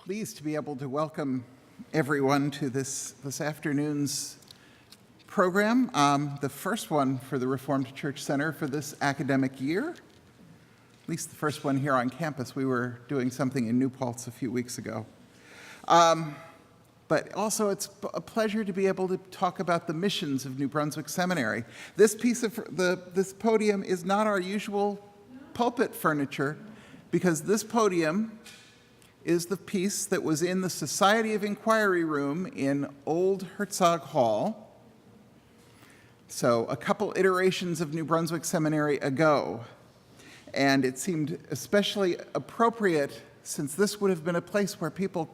pleased to be able to welcome everyone to this afternoon's program, the first one for the Reformed Church Center for this academic year, at least the first one here on campus. We were doing something in New Paltz a few weeks ago. But also it's a pleasure to be able to talk about the missions of New Brunswick Seminary. This piece of this podium is not our usual pulpit furniture, because this podium is the piece that was in the Society of Inquiry room in Old Herzog Hall. So a couple iterations of New Brunswick Seminary ago. And it seemed especially appropriate, since this would have been a place where people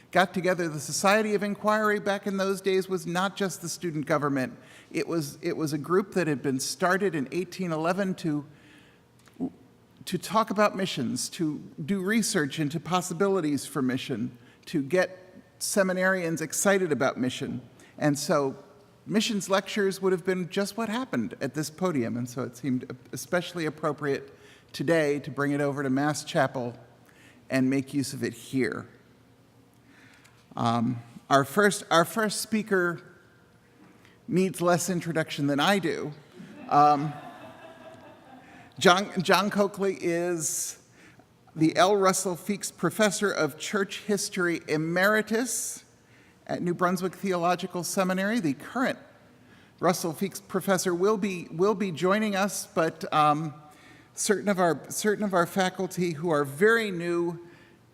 got together. The Society of Inquiry back in those days was not just the student government. It was a group that had been started in 1811 to talk about missions, to do research into possibilities for mission, to get seminarians excited about mission. And so missions lectures would have been just what happened at this podium. And so it seemed especially appropriate today to bring it over to Mass Chapel and make use of it here. Our first speaker needs less introduction than I do. John Coakley is the L. Russell Feeks Professor of Church History Emeritus at New Brunswick Theological Seminary. The current Russell Feeks Professor will be joining us, but certain of our faculty who are very new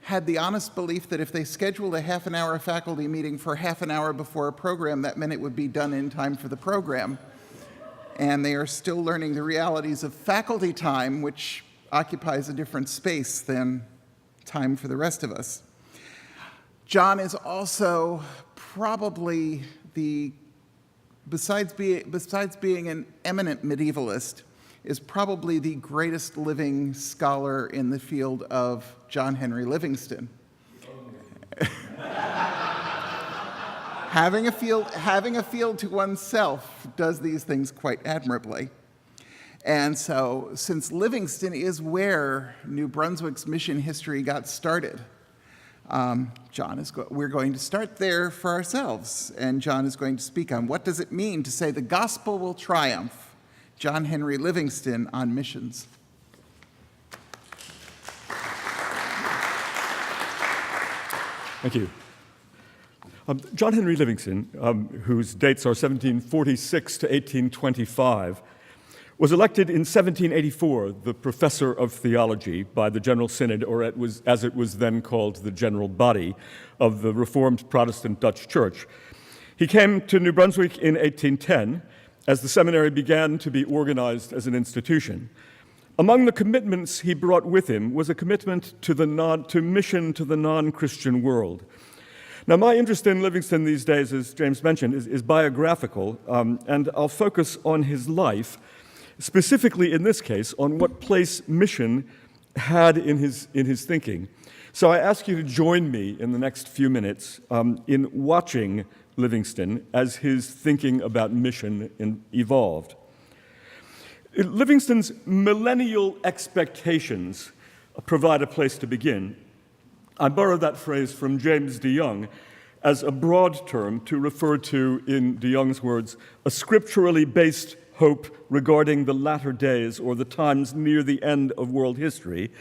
had the honest belief that if they scheduled a half an hour faculty meeting for half an hour before a program, that meant it would be done in time for the program. And they are still learning the realities of faculty time, which occupies a different space than time for the rest of us. John is also probably besides being an eminent medievalist, is probably the greatest living scholar in the field of John Henry Livingston. Having a field to oneself does these things quite admirably. And so, since Livingston is where New Brunswick's mission history got started, we're going to start there for ourselves, and John is going to speak on what does it mean to say the gospel will triumph. John Henry Livingston on missions. Thank you. John Henry Livingston, whose dates are 1746 to 1825, was elected in 1784 the professor of theology by the General Synod, or as it was then called, the General Body of the Reformed Protestant Dutch Church. He came to New Brunswick in 1810 as the seminary began to be organized as an institution. Among the commitments he brought with him was a commitment to mission to the non-Christian world. Now, my interest in Livingston these days, as James mentioned, is biographical, and I'll focus on his life, specifically in this case, on what place mission had in his thinking. So I ask you to join me in the next few minutes in watching Livingston as his thinking about mission evolved. Livingston's millennial expectations provide a place to begin. I borrowed that phrase from James de Young as a broad term to refer to, in de Young's words, a scripturally based hope regarding the latter days or the times near the end of world history,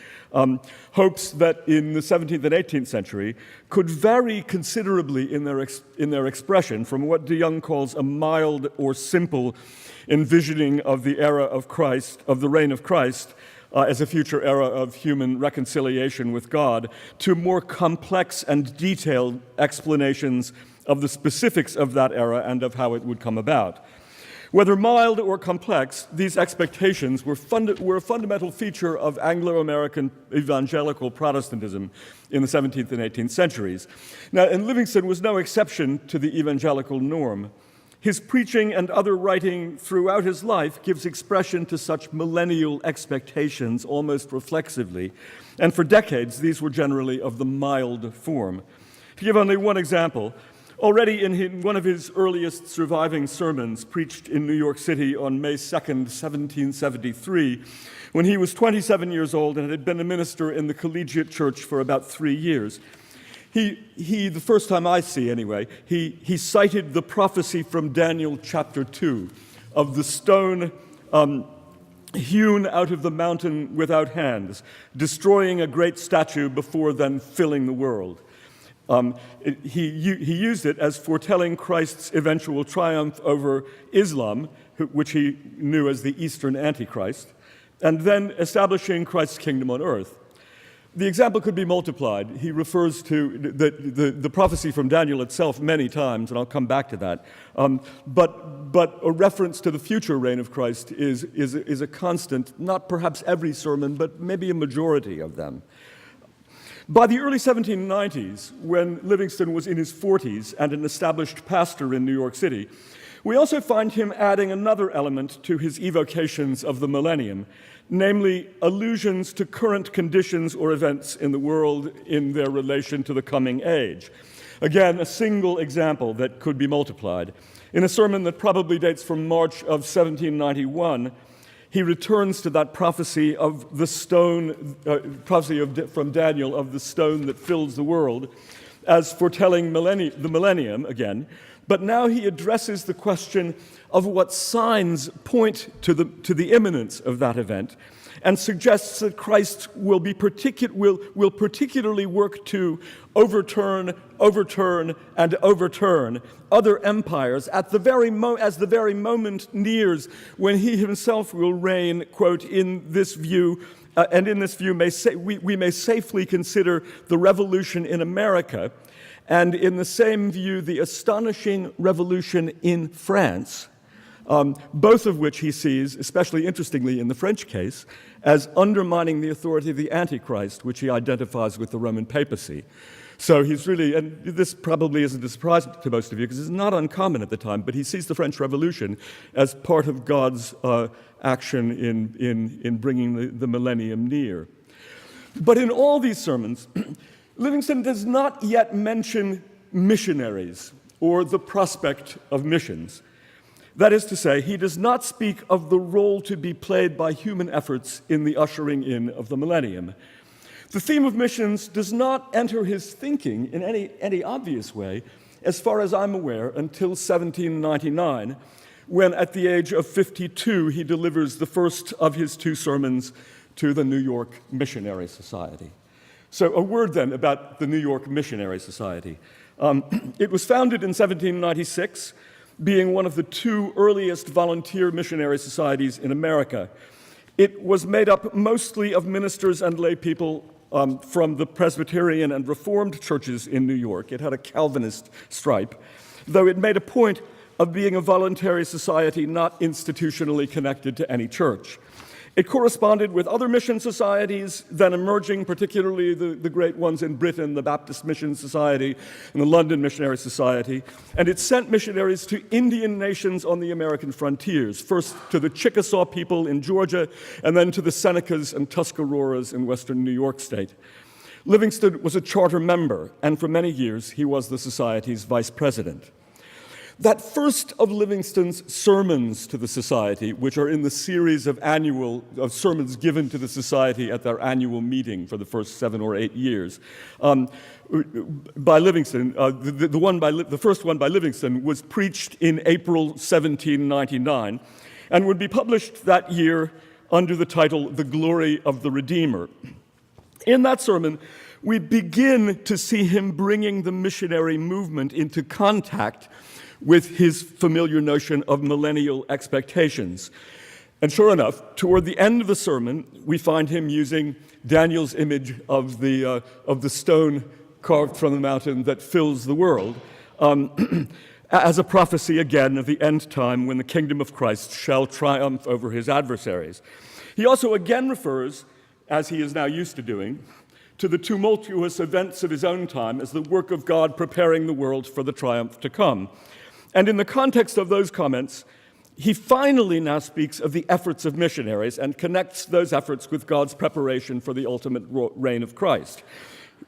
hopes that in the 17th and 18th century could vary considerably in their expression from what de Young calls a mild or simple envisioning of the era of Christ, of the reign of Christ, as a future era of human reconciliation with God, to more complex and detailed explanations of the specifics of that era and of how it would come about. Whether mild or complex, these expectations were a fundamental feature of Anglo-American evangelical Protestantism in the 17th and 18th centuries. Now, and Livingston was no exception to the evangelical norm. His preaching and other writing throughout his life gives expression to such millennial expectations almost reflexively, and for decades these were generally of the mild form. To give only one example, already in one of his earliest surviving sermons preached in New York City on May 2nd, 1773, when he was 27 years old and had been a minister in the collegiate church for about 3 years, the first time I see anyway, he cited the prophecy from Daniel chapter 2 of the stone hewn out of the mountain without hands, destroying a great statue before then filling the world. He used it as foretelling Christ's eventual triumph over Islam, which he knew as the Eastern Antichrist, and then establishing Christ's kingdom on earth. The example could be multiplied. He refers to the prophecy from Daniel itself many times, and I'll come back to that. But a reference to the future reign of Christ is a constant, not perhaps every sermon, but maybe a majority of them. By the early 1790s, when Livingston was in his 40s and an established pastor in New York City, we also find him adding another element to his evocations of the millennium, namely allusions to current conditions or events in the world in their relation to the coming age. Again, a single example that could be multiplied. In a sermon that probably dates from March of 1791, he returns to that prophecy of the stone, from Daniel of the stone that fills the world, as foretelling the millennium again. But now he addresses the question of what signs point to the imminence of that event, and suggests that Christ will particularly work to overturn, and overturn other empires as the very moment nears when he himself will reign, quote, in this view, and in this view we may safely consider the revolution in America, and in the same view the astonishing revolution in France, both of which he sees, especially interestingly in the French case, as undermining the authority of the Antichrist, which he identifies with the Roman papacy. So he's really, and this probably isn't a surprise to most of you because it's not uncommon at the time, but he sees the French Revolution as part of God's action in bringing the millennium near. But in all these sermons, Livingston does not yet mention missionaries or the prospect of missions. That is to say, he does not speak of the role to be played by human efforts in the ushering in of the millennium. The theme of missions does not enter his thinking in any obvious way, as far as I'm aware, until 1799, when at the age of 52 he delivers the first of his two sermons to the New York Missionary Society. So a word then about the New York Missionary Society. It was founded in 1796, being one of the two earliest volunteer missionary societies in America. It was made up mostly of ministers and lay people from the Presbyterian and Reformed churches in New York. It had a Calvinist stripe, though it made a point of being a voluntary society not institutionally connected to any church. It corresponded with other mission societies then emerging, particularly the great ones in Britain, the Baptist Mission Society and the London Missionary Society, and it sent missionaries to Indian nations on the American frontiers, first to the Chickasaw people in Georgia, and then to the Senecas and Tuscaroras in western New York State. Livingston was a charter member, and for many years he was the society's vice president. That first of Livingston's sermons to the Society, which are in the series of sermons given to the Society at their annual meeting for the first 7 or 8 years, by Livingston, the first one by Livingston was preached in April 1799 and would be published that year under the title, The Glory of the Redeemer. In that sermon, we begin to see him bringing the missionary movement into contact with his familiar notion of millennial expectations. And sure enough, toward the end of the sermon, we find him using Daniel's image of the stone carved from the mountain that fills the world as a prophecy again of the end time when the kingdom of Christ shall triumph over his adversaries. He also again refers, as he is now used to doing, to the tumultuous events of his own time as the work of God preparing the world for the triumph to come. And in the context of those comments, he finally now speaks of the efforts of missionaries and connects those efforts with God's preparation for the ultimate reign of Christ.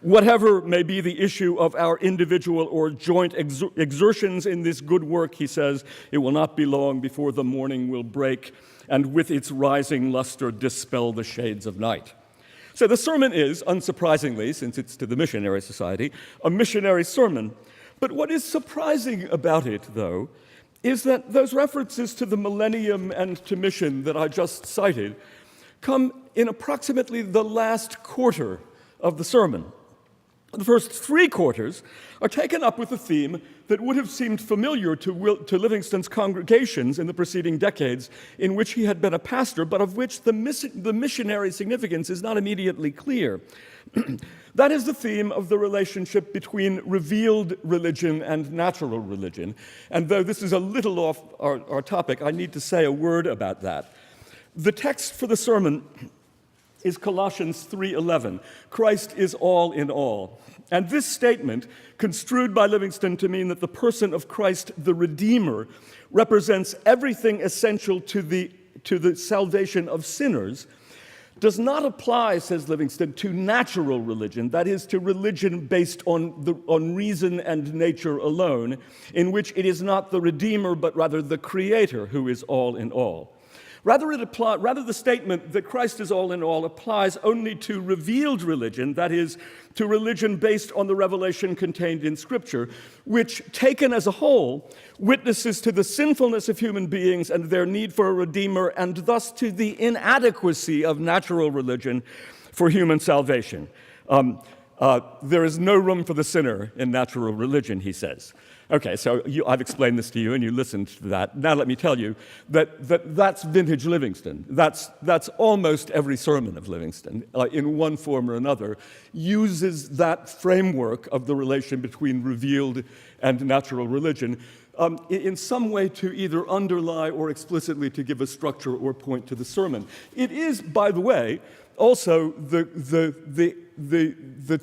Whatever may be the issue of our individual or joint exertions in this good work, he says, it will not be long before the morning will break and with its rising luster dispel the shades of night. So the sermon is, unsurprisingly, since it's to the Missionary Society, a missionary sermon. But what is surprising about it, though, is that those references to the millennium and to mission that I just cited come in approximately the last quarter of the sermon. The first 3 quarters are taken up with a theme that would have seemed familiar to Livingston's congregations in the preceding decades in which he had been a pastor, but of which the missionary significance is not immediately clear. That is the theme of the relationship between revealed religion and natural religion. And though this is a little off our topic, I need to say a word about that. The text for the sermon is Colossians 3:11. Christ is all in all. And this statement, construed by Livingston to mean that the person of Christ, the Redeemer, represents everything essential to the salvation of sinners, does not apply, says Livingston, to natural religion, that is, to religion based on reason and nature alone, in which it is not the Redeemer, but rather the Creator who is all in all. Rather, the statement that Christ is all in all applies only to revealed religion, that is, to religion based on the revelation contained in Scripture, which, taken as a whole, witnesses to the sinfulness of human beings and their need for a Redeemer, and thus to the inadequacy of natural religion for human salvation. There is no room for the sinner in natural religion, he says. Okay, so I've explained this to you, and you listened to that. Now let me tell you that's vintage Livingston. That's almost every sermon of Livingston, in one form or another, uses that framework of the relation between revealed and natural religion in some way to either underlie or explicitly to give a structure or point to the sermon. It is, by the way, also the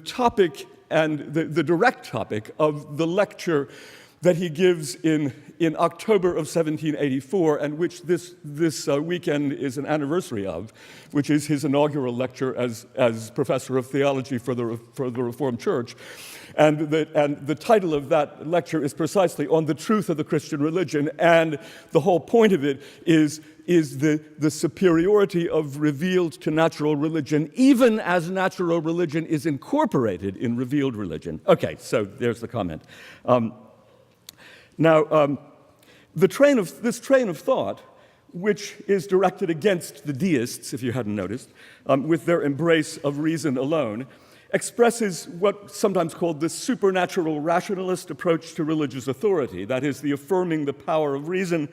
topic and the direct topic of the lecture that he gives in October of 1784, and which this weekend is an anniversary of, which is his inaugural lecture as professor of theology for the Reformed Church. And the title of that lecture is precisely On the Truth of the Christian Religion, and the whole point of it is the superiority of revealed to natural religion, even as natural religion is incorporated in revealed religion. Okay, so there's the comment. This train of thought, which is directed against the deists, if you hadn't noticed, with their embrace of reason alone, expresses what's sometimes called the supernatural rationalist approach to religious authority, that is, the affirming the power of reason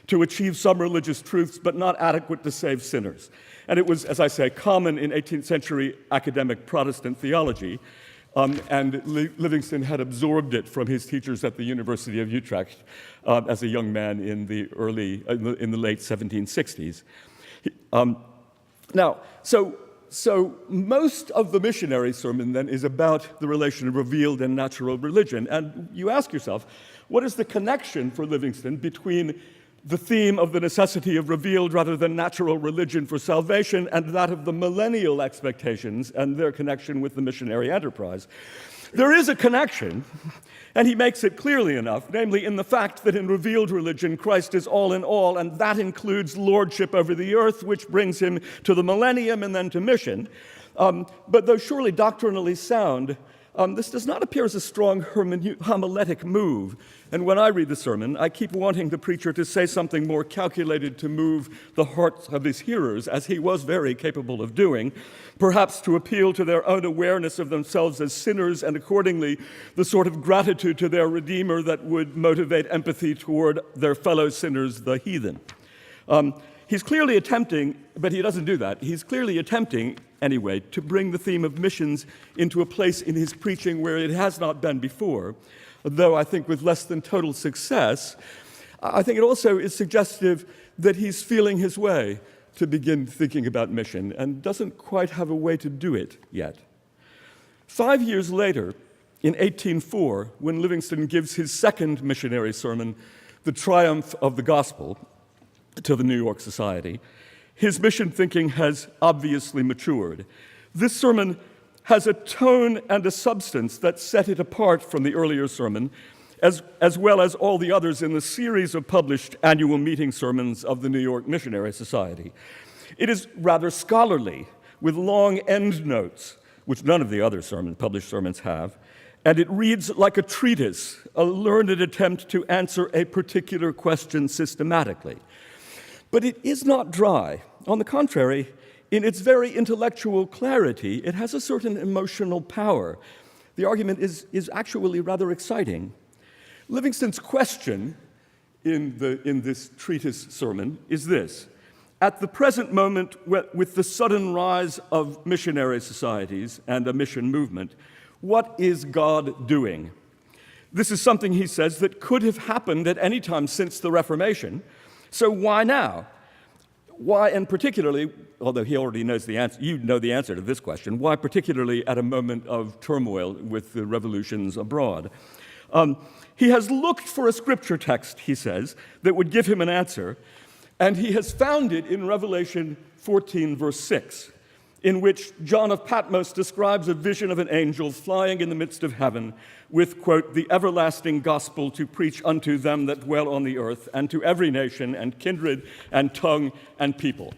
to achieve some religious truths, but not adequate to save sinners. And it was, as I say, common in 18th century academic Protestant theology, and Livingston had absorbed it from his teachers at the University of Utrecht as a young man in the late 1760s. So most of the missionary sermon then is about the relation of revealed and natural religion. And you ask yourself, what is the connection for Livingston between the theme of the necessity of revealed rather than natural religion for salvation and that of the millennial expectations and their connection with the missionary enterprise? There is a connection, and he makes it clearly enough, namely in the fact that in revealed religion, Christ is all in all, and that includes lordship over the earth, which brings him to the millennium and then to mission. But though surely doctrinally sound, this does not appear as a strong homiletic move. And when I read the sermon, I keep wanting the preacher to say something more calculated to move the hearts of his hearers, as he was very capable of doing, perhaps to appeal to their own awareness of themselves as sinners, and accordingly the sort of gratitude to their Redeemer that would motivate empathy toward their fellow sinners, the heathen. He's clearly attempting, but he doesn't do that, he's clearly attempting, anyway, to bring the theme of missions into a place in his preaching where it has not been before, though I think with less than total success. I think it also is suggestive that he's feeling his way to begin thinking about mission and doesn't quite have a way to do it yet. 5 years later, in 1804, when Livingston gives his second missionary sermon, The Triumph of the Gospel, to the New York Society, his mission thinking has obviously matured. This sermon has a tone and a substance that set it apart from the earlier sermon, as well as all the others in the series of published annual meeting sermons of the New York Missionary Society. It is rather scholarly, with long endnotes, which none of the other published sermons have, and it reads like a treatise, a learned attempt to answer a particular question systematically. But it is not dry. On the contrary, in its very intellectual clarity, it has a certain emotional power. The argument is actually rather exciting. Livingston's question in this treatise sermon is this: at the present moment, with the sudden rise of missionary societies and a mission movement, what is God doing? This is something, he says, that could have happened at any time since the Reformation. So why now? Why, and particularly, although he already knows the answer, you know the answer to this question, why particularly at a moment of turmoil with the revolutions abroad? He has looked for a scripture text, he says, that would give him an answer, and he has found it in Revelation 14, verse 6, in which John of Patmos describes a vision of an angel flying in the midst of heaven with, quote, the everlasting gospel to preach unto them that dwell on the earth, and to every nation and kindred and tongue and people.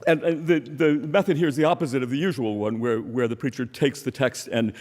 And the method here is the opposite of the usual one, where the preacher takes the text and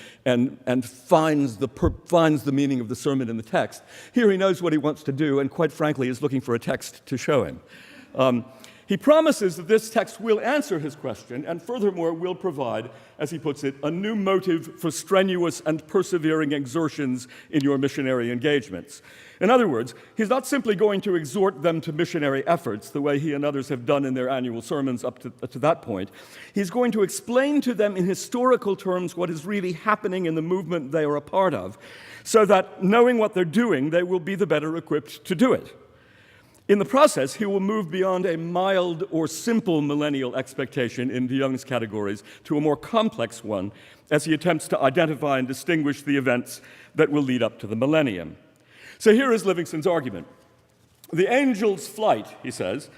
finds the meaning of the sermon in the text. Here he knows what he wants to do, and quite frankly is looking for a text to show him. He promises that this text will answer his question, and furthermore will provide, as he puts it, a new motive for strenuous and persevering exertions in your missionary engagements. In other words, he's not simply going to exhort them to missionary efforts, the way he and others have done in their annual sermons up to that point. He's going to explain to them in historical terms what is really happening in the movement they are a part of, so that, knowing what they're doing, they will be the better equipped to do it. In the process, he will move beyond a mild or simple millennial expectation in de Young's categories to a more complex one as he attempts to identify and distinguish the events that will lead up to the millennium. So here is Livingston's argument. The angel's flight, he says,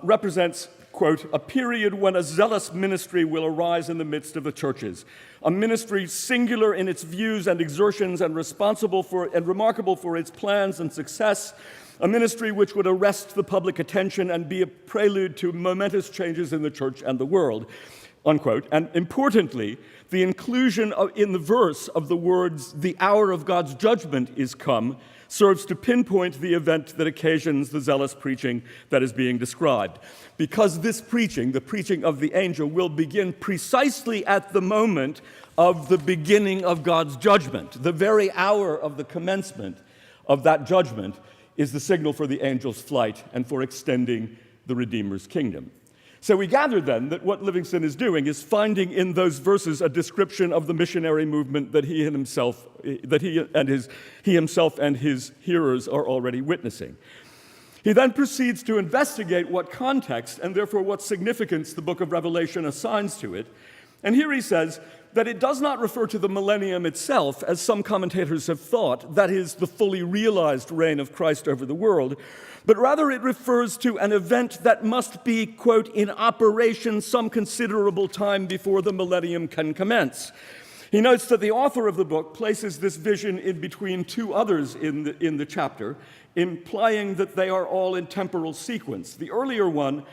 represents, quote, a period when a zealous ministry will arise in the midst of the churches, a ministry singular in its views and exertions and responsible for and remarkable for its plans and success, a ministry which would arrest the public attention and be a prelude to momentous changes in the church and the world, unquote. And importantly, the inclusion in the verse of the words, the hour of God's judgment is come, serves to pinpoint the event that occasions the zealous preaching that is being described. Because this preaching, the preaching of the angel, will begin precisely at the moment of the beginning of God's judgment. The very hour of the commencement of that judgment is the signal for the angel's flight and for extending the Redeemer's kingdom. So we gather then that what Livingston is doing is finding in those verses a description of the missionary movement that he himself and his hearers are already witnessing. He then proceeds to investigate what context and therefore what significance the book of Revelation assigns to it. And here he says that it does not refer to the millennium itself, as some commentators have thought, that is, the fully realized reign of Christ over the world, but rather it refers to an event that must be, quote, in operation some considerable time before the millennium can commence. He notes that the author of the book places this vision in between two others in the chapter, implying that they are all in temporal sequence. The earlier one,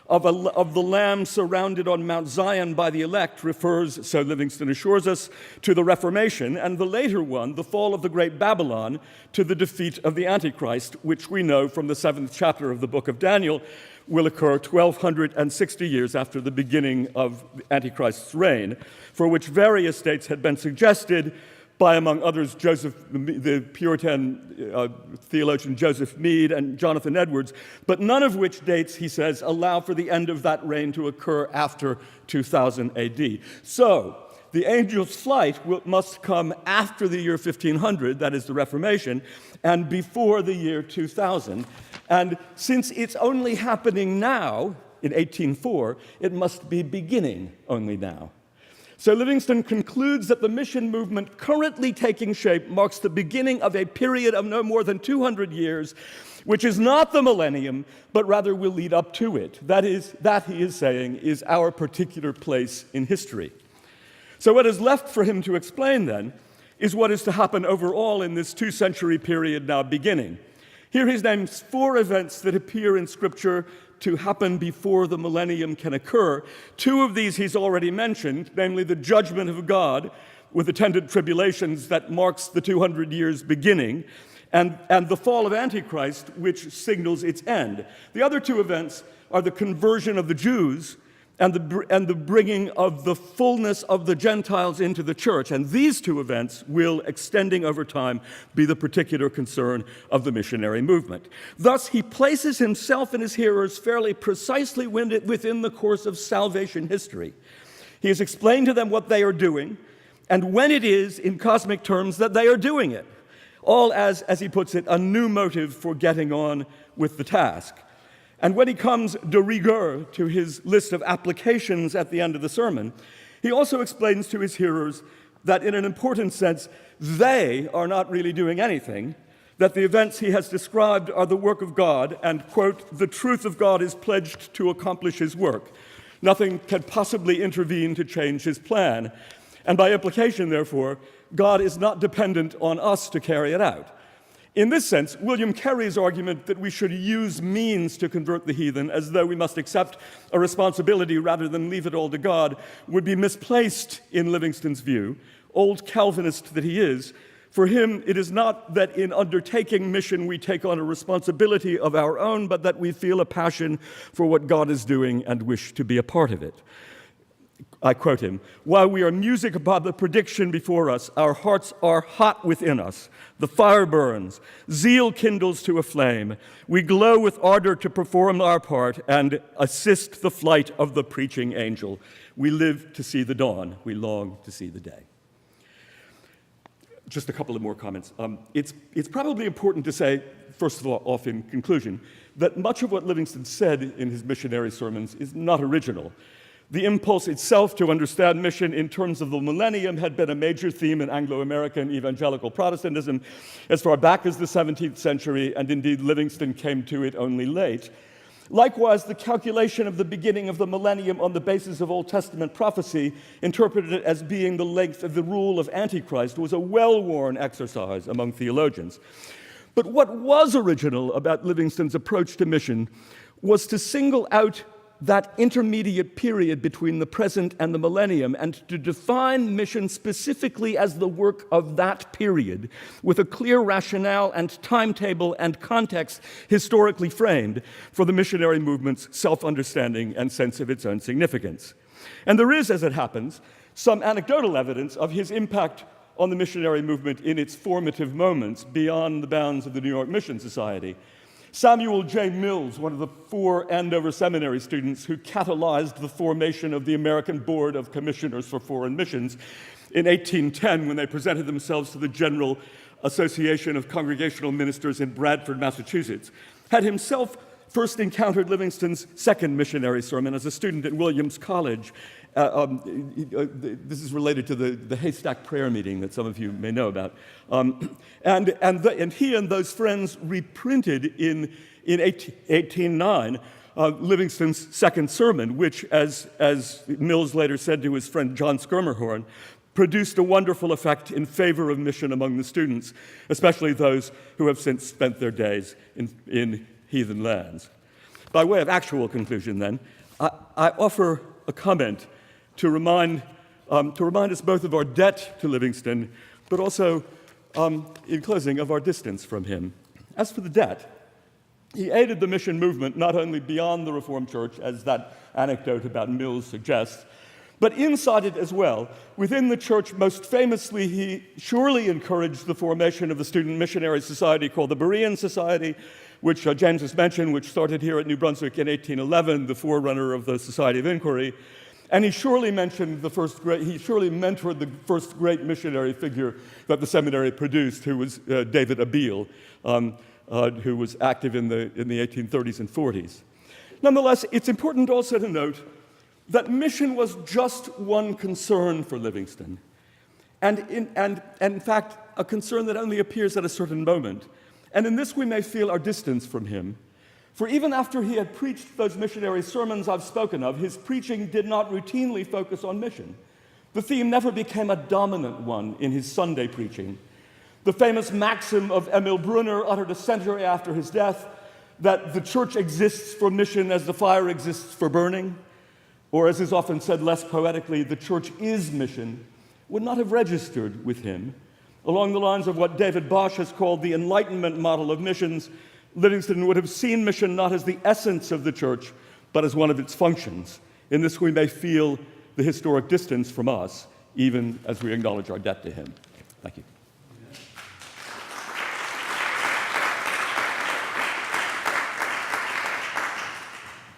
of the Lamb surrounded on Mount Zion by the elect, refers, so Livingston assures us, to the Reformation, and the later one, the fall of the great Babylon, to the defeat of the Antichrist, which we know from the 7th chapter of the book of Daniel will occur 1,260 years after the beginning of Antichrist's reign, for which various dates had been suggested by, among others, the Puritan theologian Joseph Mead and Jonathan Edwards, but none of which dates, he says, allow for the end of that reign to occur after 2000 AD. So, the angel's flight must come after the year 1500, that is the Reformation, and before the year 2000. And since it's only happening now, in 1804, it must be beginning only now. So Livingston concludes that the mission movement currently taking shape marks the beginning of a period of no more than 200 years, which is not the millennium, but rather will lead up to it. That is, that he is saying, is our particular place in history. So what is left for him to explain then is what is to happen overall in this 2-century period now beginning. Here he names 4 events that appear in Scripture to happen before the millennium can occur. Two of these he's already mentioned, namely the judgment of God with attendant tribulations that marks the 200 years beginning, and the fall of Antichrist, which signals its end. The other two events are the conversion of the Jews and the bringing of the fullness of the Gentiles into the church. And these two events will, extending over time, be the particular concern of the missionary movement. Thus, he places himself and his hearers fairly precisely within the course of salvation history. He has explained to them what they are doing, and when it is, in cosmic terms, that they are doing it, all as he puts it, a new motive for getting on with the task. And when he comes de rigueur to his list of applications at the end of the sermon, he also explains to his hearers that in an important sense, they are not really doing anything, that the events he has described are the work of God, and, quote, the truth of God is pledged to accomplish his work. Nothing can possibly intervene to change his plan. And by implication, therefore, God is not dependent on us to carry it out. In this sense, William Carey's argument that we should use means to convert the heathen, as though we must accept a responsibility rather than leave it all to God, would be misplaced in Livingston's view, old Calvinist that he is. For him, it is not that in undertaking mission we take on a responsibility of our own, but that we feel a passion for what God is doing and wish to be a part of it. I quote him, "While we are musing about the prediction before us, our hearts are hot within us. The fire burns, zeal kindles to a flame. We glow with ardor to perform our part and assist the flight of the preaching angel. We live to see the dawn. We long to see the day." Just a couple of more comments. It's probably important to say, first of all, off in conclusion, that much of what Livingston said in his missionary sermons is not original. The impulse itself to understand mission in terms of the millennium had been a major theme in Anglo-American evangelical Protestantism as far back as the 17th century, and indeed Livingston came to it only late. Likewise, the calculation of the beginning of the millennium on the basis of Old Testament prophecy, interpreted as being the length of the rule of Antichrist, was a well-worn exercise among theologians. But what was original about Livingston's approach to mission was to single out that intermediate period between the present and the millennium, and to define mission specifically as the work of that period, with a clear rationale and timetable and context historically framed for the missionary movement's self-understanding and sense of its own significance. And there is, as it happens, some anecdotal evidence of his impact on the missionary movement in its formative moments beyond the bounds of the New York Mission Society. Samuel J. Mills, one of the 4 Andover Seminary students who catalyzed the formation of the American Board of Commissioners for Foreign Missions in 1810 when they presented themselves to the General Association of Congregational Ministers in Bradford, Massachusetts, had himself first encountered Livingston's second missionary sermon as a student at Williams College. This is related to the haystack prayer meeting that some of you may know about. And he and those friends reprinted in 1809 Livingston's second sermon, which, as Mills later said to his friend John Schermerhorn, produced a wonderful effect in favor of mission among the students, especially those who have since spent their days in heathen lands. By way of actual conclusion, then, I offer a comment to remind us both of our debt to Livingston, but also, in closing, of our distance from him. As for the debt, he aided the mission movement not only beyond the Reformed Church, as that anecdote about Mills suggests, but inside it as well. Within the church, most famously, he surely encouraged the formation of the student missionary society called the Berean Society, which James has mentioned, which started here at New Brunswick in 1811, the forerunner of the Society of Inquiry. And he surely mentored the first great missionary figure that the seminary produced, who was David Abiel, who was active in the 1830s and 40s. Nonetheless, it's important also to note that mission was just one concern for Livingston, and in fact, a concern that only appears at a certain moment. And in this we may feel our distance from him. For even after he had preached those missionary sermons I've spoken of, his preaching did not routinely focus on mission. The theme never became a dominant one in his Sunday preaching. The famous maxim of Emil Brunner, uttered a century after his death, that the church exists for mission as the fire exists for burning, or as is often said less poetically, the church is mission, would not have registered with him. Along the lines of what David Bosch has called the Enlightenment model of missions, Livingston would have seen mission not as the essence of the church, but as one of its functions. In this, we may feel the historic distance from us, even as we acknowledge our debt to him. Thank you.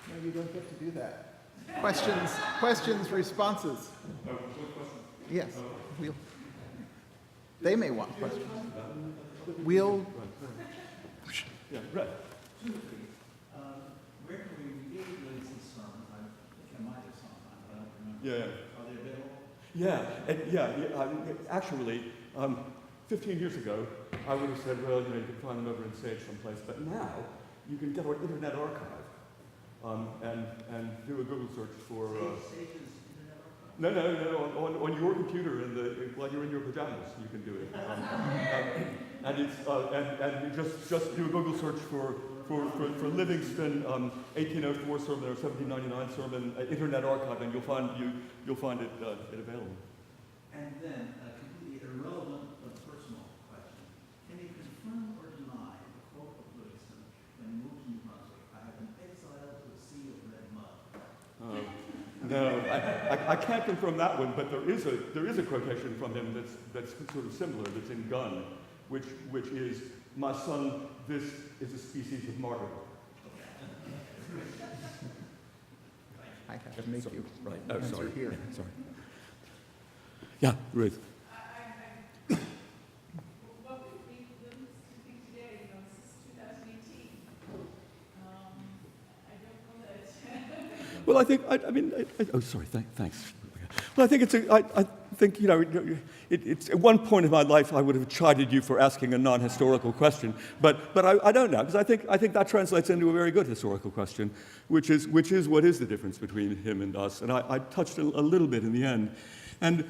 No, you don't get to do that. Questions, responses? Yes. They may want questions. We'll. Yeah, right. Where can we read Livingston's sermons? I think I might have some, but I don't remember. Yeah. Are they available? Actually, 15 years ago, I would have said, well, you can find them over in Sage someplace, but now you can get our Internet Archive and do a Google search for... Sage's Internet Archive? No, on your computer while you're in your pajamas, you can do it. And you just do a Google search for Livingston 1804 sermon or 1799 sermon Internet Archive, and you'll find it available. And then a completely irrelevant but personal question: can you confirm or deny the quote of Livingston when he moved to New Brunswick? I have been exiled to a sea of red mud. No, I can't confirm that one, but there is a quotation from him that's sort of similar, that's in Gunn, which is, "My son, this is a species of martyrdom." I have to make you right. Oh, answer sorry. here. Sorry. Yeah, Ruth. What would we think today? This is 2018. I don't know that. Well, I think, oh, sorry, thanks. Well, I think I think, it's at one point in my life I would have chided you for asking a non-historical question, but I don't now, because I think that translates into a very good historical question, which is what is the difference between him and us? And I touched a little bit in the end. And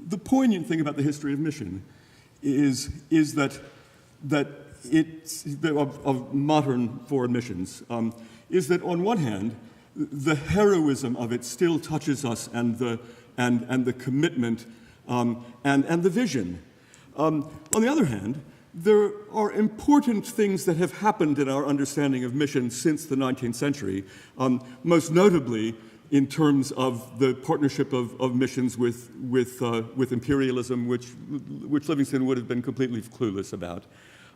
the poignant thing about the history of mission is that it's of modern foreign missions is that on one hand the heroism of it still touches us, and the commitment and the vision. On the other hand, there are important things that have happened in our understanding of mission since the 19th century, most notably in terms of the partnership of missions with imperialism, which Livingston would have been completely clueless about.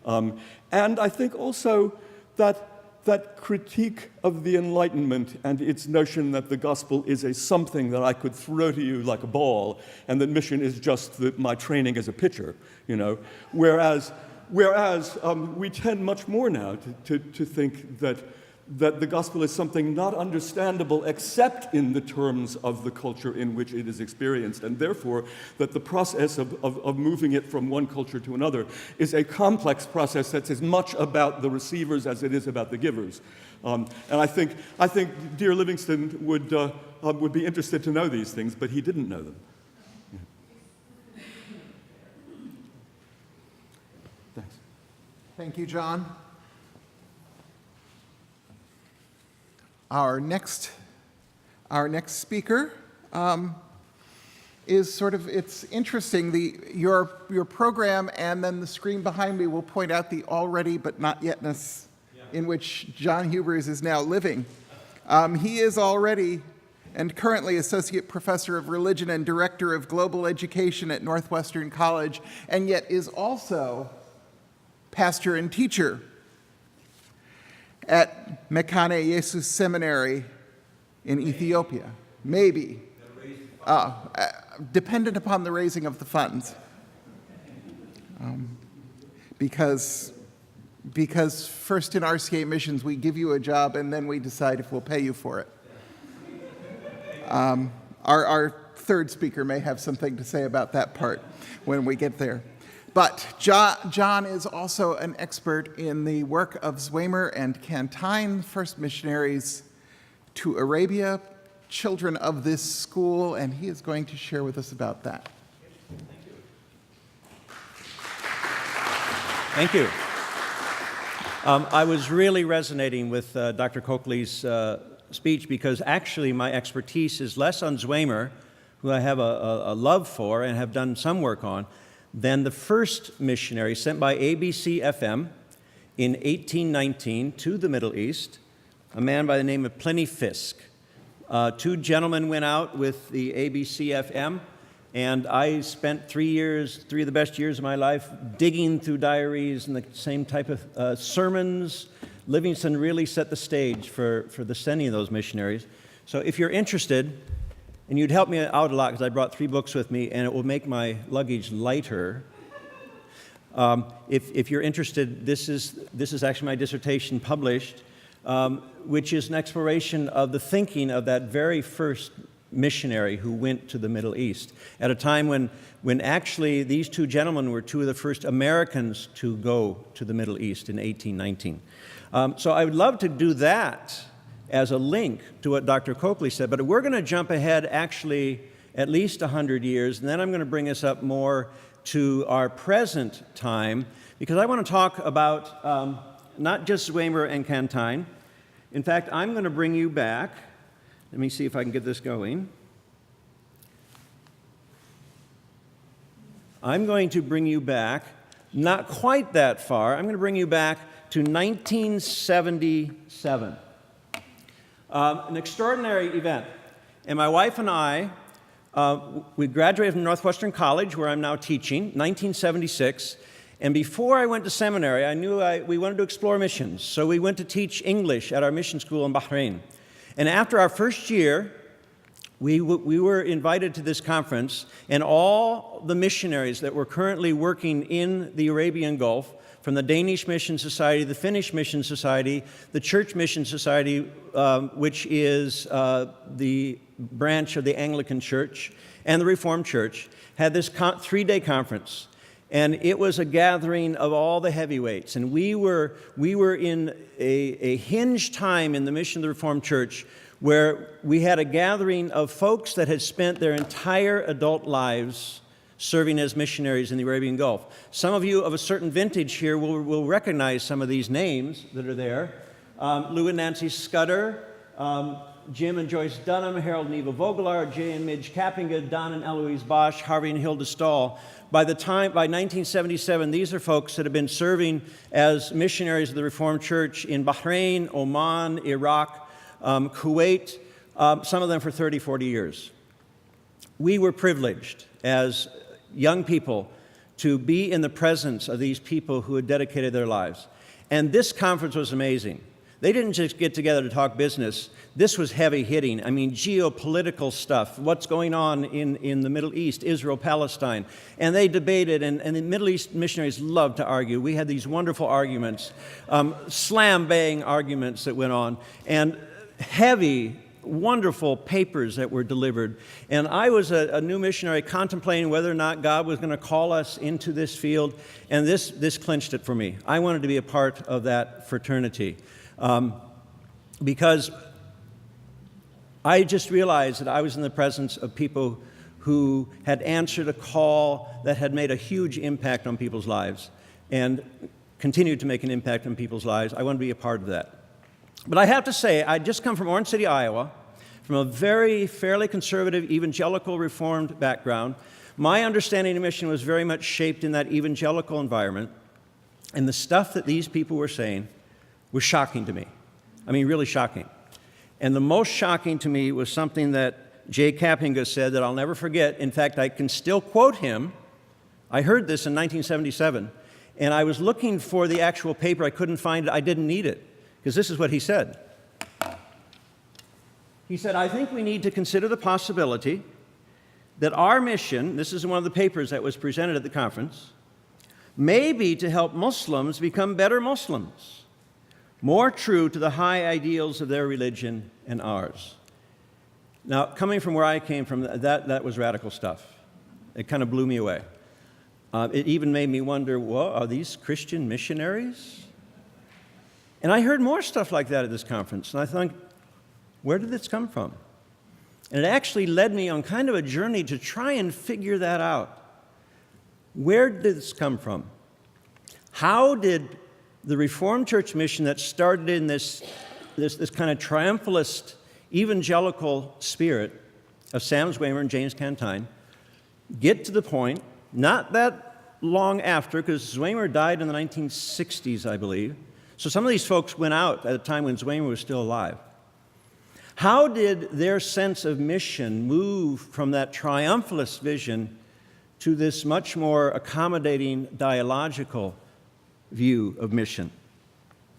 And I think also that critique of the Enlightenment and its notion that the gospel is a something that I could throw to you like a ball, and that mission is just my training as a pitcher, Whereas we tend much more now to think that the gospel is something not understandable except in the terms of the culture in which it is experienced, and therefore that the process of moving it from one culture to another is a complex process that's as much about the receivers as it is about the givers. And I think dear Livingston would be interested to know these things, but he didn't know them. Yeah. Thanks. Thank you, John. Our next speaker is it's interesting. Your program and then the screen behind me will point out the already but not yetness in which John Hubers is now living. He is already and currently Associate Professor of Religion and Director of Global Education at Northwestern College, and yet is also pastor and teacher at Mekane Jesus Seminary in Ethiopia. Maybe. Dependent upon the raising of the funds. Because first in RCA missions we give you a job and then we decide if we'll pay you for it. Our third speaker may have something to say about that part when we get there. But John is also an expert in the work of Zwemer and Cantine, first missionaries to Arabia, children of this school, and he is going to share with us about that. Thank you. I was really resonating with Dr. Coakley's speech because actually my expertise is less on Zwemer, who I have a love for and have done some work on, than the first missionary sent by ABC-FM in 1819 to the Middle East, a man by the name of Pliny Fisk. Two gentlemen went out with the ABC-FM, and I spent 3 years, 3 of the best years of my life, digging through diaries and the same type of sermons. Livingston really set the stage for the sending of those missionaries. So if you're interested, and you'd help me out a lot because I brought 3 books with me, and it will make my luggage lighter. If you're interested, this is actually my dissertation published, which is an exploration of the thinking of that very first missionary who went to the Middle East at a time when actually these 2 gentlemen were 2 of the first Americans to go to the Middle East in 1819. So I would love to do that as a link to what Dr. Coakley said, but we're going to jump ahead actually at least 100 years, and then I'm going to bring us up more to our present time, because I want to talk about not just Zwemer and Cantine. In fact, I'm going to bring you back. Let me see if I can get this going. I'm going to bring you back, not quite that far. I'm going to bring you back to 1977. An extraordinary event. And my wife and I, we graduated from Northwestern College, where I'm now teaching, 1976. And before I went to seminary, I knew we wanted to explore missions. So we went to teach English at our mission school in Bahrain. And after our first year, we were invited to this conference, and all the missionaries that were currently working in the Arabian Gulf, from the Danish Mission Society, the Finnish Mission Society, the Church Mission Society, which is the branch of the Anglican Church, and the Reformed Church, had this 3-day conference. And it was a gathering of all the heavyweights. And we were in a hinge time in the mission of the Reformed Church where we had a gathering of folks that had spent their entire adult lives serving as missionaries in the Arabian Gulf. Some of you of a certain vintage here will recognize some of these names that are there. Lou and Nancy Scudder, Jim and Joyce Dunham, Harold and Eva Vogelaar, Jay and Midge Kappinga, Don and Eloise Bosch, Harvey and Hilda Stahl. By 1977, these are folks that have been serving as missionaries of the Reformed Church in Bahrain, Oman, Iraq, Kuwait, some of them for 30, 40 years. We were privileged as young people to be in the presence of these people who had dedicated their lives. And this conference was amazing. They didn't just get together to talk business. This was heavy hitting. I mean, geopolitical stuff, what's going on in the Middle East, Israel, Palestine. And they debated, and the Middle East missionaries loved to argue. We had these wonderful arguments, slam-bang arguments that went on, and heavy, wonderful papers that were delivered. And I was a new missionary contemplating whether or not God was going to call us into this field, and this clinched it for me. I wanted to be a part of that fraternity. Because I just realized that I was in the presence of people who had answered a call that had made a huge impact on people's lives and continued to make an impact on people's lives. I want to be a part of that. But I have to say, I just come from Orange City, Iowa, from a fairly conservative, evangelical, reformed background. My understanding of mission was very much shaped in that evangelical environment, and the stuff that these people were saying was shocking to me. I mean, really shocking. And the most shocking to me was something that Jay Kappinga said that I'll never forget. In fact, I can still quote him. I heard this in 1977, and I was looking for the actual paper. I couldn't find it. I didn't need it, because this is what he said. He said, I think we need to consider the possibility that our mission, this is one of the papers that was presented at the conference, may be to help Muslims become better Muslims, more true to the high ideals of their religion and ours. Now, coming from where I came from, that was radical stuff. It kind of blew me away. It even made me wonder, well, are these Christian missionaries? And I heard more stuff like that at this conference, and I thought, where did this come from? And it actually led me on kind of a journey to try and figure that out. Where did this come from? How did the Reformed Church mission that started in this kind of triumphalist evangelical spirit of Sam Zwaymer and James Cantine get to the point, not that long after, because Zwaymer died in the 1960s, I believe. So some of these folks went out at a time when Zwaymer was still alive. How did their sense of mission move from that triumphalist vision to this much more accommodating dialogical view of mission?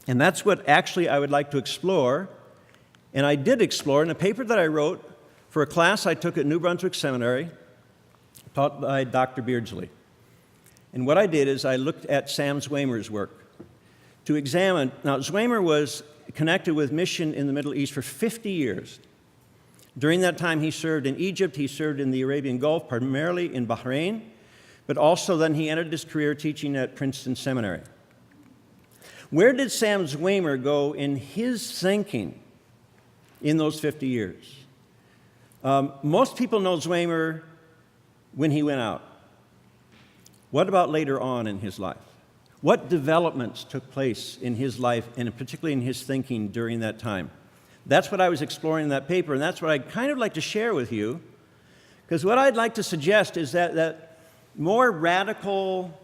And that's what actually I would like to explore, and I did explore in a paper that I wrote for a class I took at New Brunswick Seminary, taught by Dr. Beardsley. And what I did is I looked at Sam Zwaymer's work to examine. Now, Zwaymer was connected with mission in the Middle East for 50 years. During that time, he served in Egypt, he served in the Arabian Gulf, primarily in Bahrain, but also then he ended his career teaching at Princeton Seminary. Where did Sam Zwaymer go in his thinking in those 50 years? Most people know Zwaymer when he went out. What about later on in his life? What developments took place in his life, and particularly in his thinking during that time? That's what I was exploring in that paper, and that's what I'd kind of like to share with you, because what I'd like to suggest is that more radical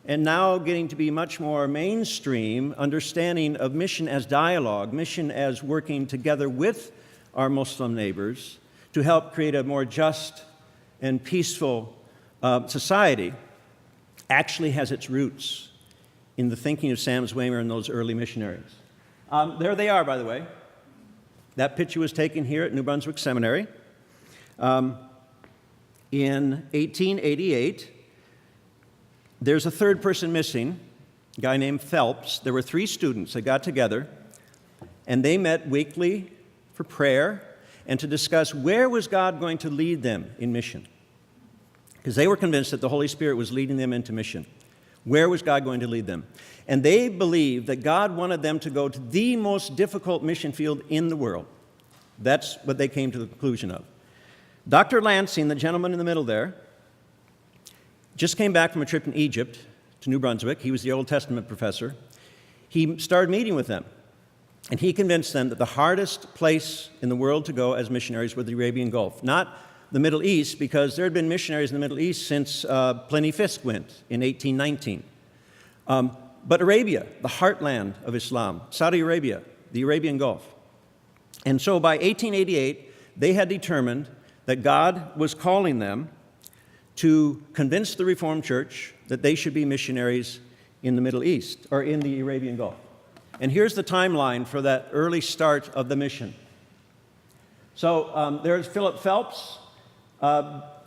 and now getting to be much more mainstream understanding of mission as dialogue, mission as working together with our Muslim neighbors to help create a more just and peaceful society, actually has its roots in the thinking of Sam Zwaymer and those early missionaries. There they are, by the way. That picture was taken here at New Brunswick Seminary. In 1888, there's a third person missing, a guy named Phelps. There were 3 students that got together, and they met weekly for prayer and to discuss where was God going to lead them in mission. Because they were convinced that the Holy Spirit was leading them into mission. Where was God going to lead them? And they believed that God wanted them to go to the most difficult mission field in the world. That's what they came to the conclusion of. Dr. Lansing, the gentleman in the middle there, just came back from a trip in Egypt to New Brunswick. He was the Old Testament professor. He started meeting with them, and he convinced them that the hardest place in the world to go as missionaries was the Arabian Gulf, not the Middle East, because there had been missionaries in the Middle East since Pliny Fisk went in 1819. But Arabia, the heartland of Islam, Saudi Arabia, the Arabian Gulf. And so by 1888, they had determined that God was calling them to convince the Reformed Church that they should be missionaries in the Middle East, or in the Arabian Gulf. And here's the timeline for that early start of the mission. So there's Philip Phelps,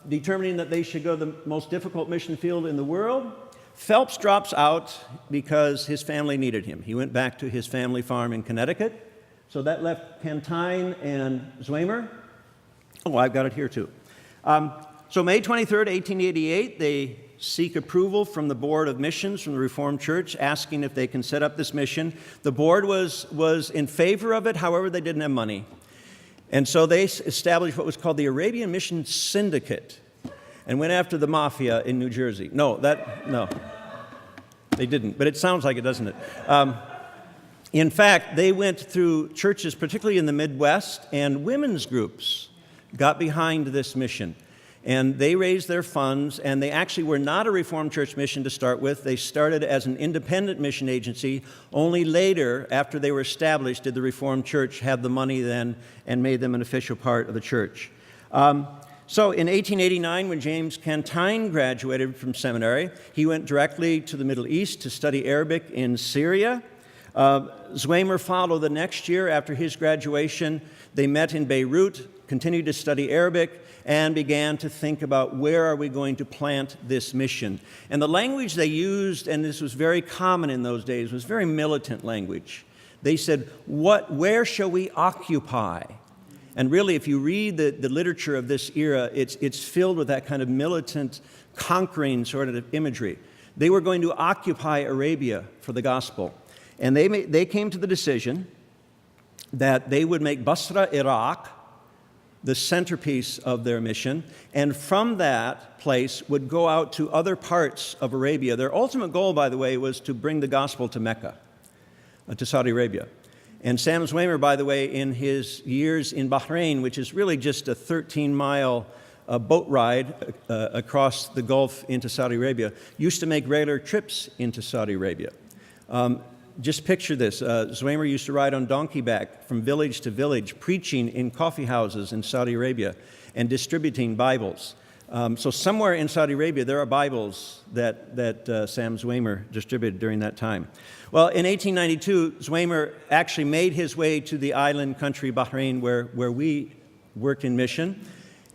determining that they should go to the most difficult mission field in the world. Phelps drops out because his family needed him. He went back to his family farm in Connecticut. So that left Cantine and Zwaymer. Oh, I've got it here too. So May 23rd, 1888, they seek approval from the Board of Missions from the Reformed Church, asking if they can set up this mission. The board was in favor of it, however, they didn't have money. And so they established what was called the Arabian Mission Syndicate and went after the mafia in New Jersey. No, they didn't, but it sounds like it, doesn't it? In fact, they went through churches, particularly in the Midwest, and women's groups got behind this mission. And they raised their funds, and they actually were not a Reformed Church mission to start with. They started as an independent mission agency. Only later, after they were established, did the Reformed Church have the money then and made them an official part of the church. So in 1889, when James Cantine graduated from seminary, he went directly to the Middle East to study Arabic in Syria. Zwaymer followed the next year after his graduation. They met in Beirut, continued to study Arabic, and began to think about where are we going to plant this mission. And the language they used, and this was very common in those days, was very militant language. They said, where shall we occupy? And really, if you read the literature of this era, it's filled with that kind of militant, conquering sort of imagery. They were going to occupy Arabia for the gospel. And they came to the decision that they would make Basra, Iraq, the centerpiece of their mission, and from that place would go out to other parts of Arabia. Their ultimate goal, by the way, was to bring the gospel to Mecca. to Saudi Arabia. And Sam Zwaymer, by the way, in his years in Bahrain, which is really just a 13-mile boat ride across the Gulf into Saudi Arabia, used to make regular trips into Saudi Arabia. Just picture this. Zwaymer used to ride on donkey back from village to village, preaching in coffee houses in Saudi Arabia and distributing Bibles. So somewhere in Saudi Arabia, there are Bibles that Sam Zwaymer distributed during that time. Well, in 1892, Zwaymer actually made his way to the island country Bahrain, where we worked in mission.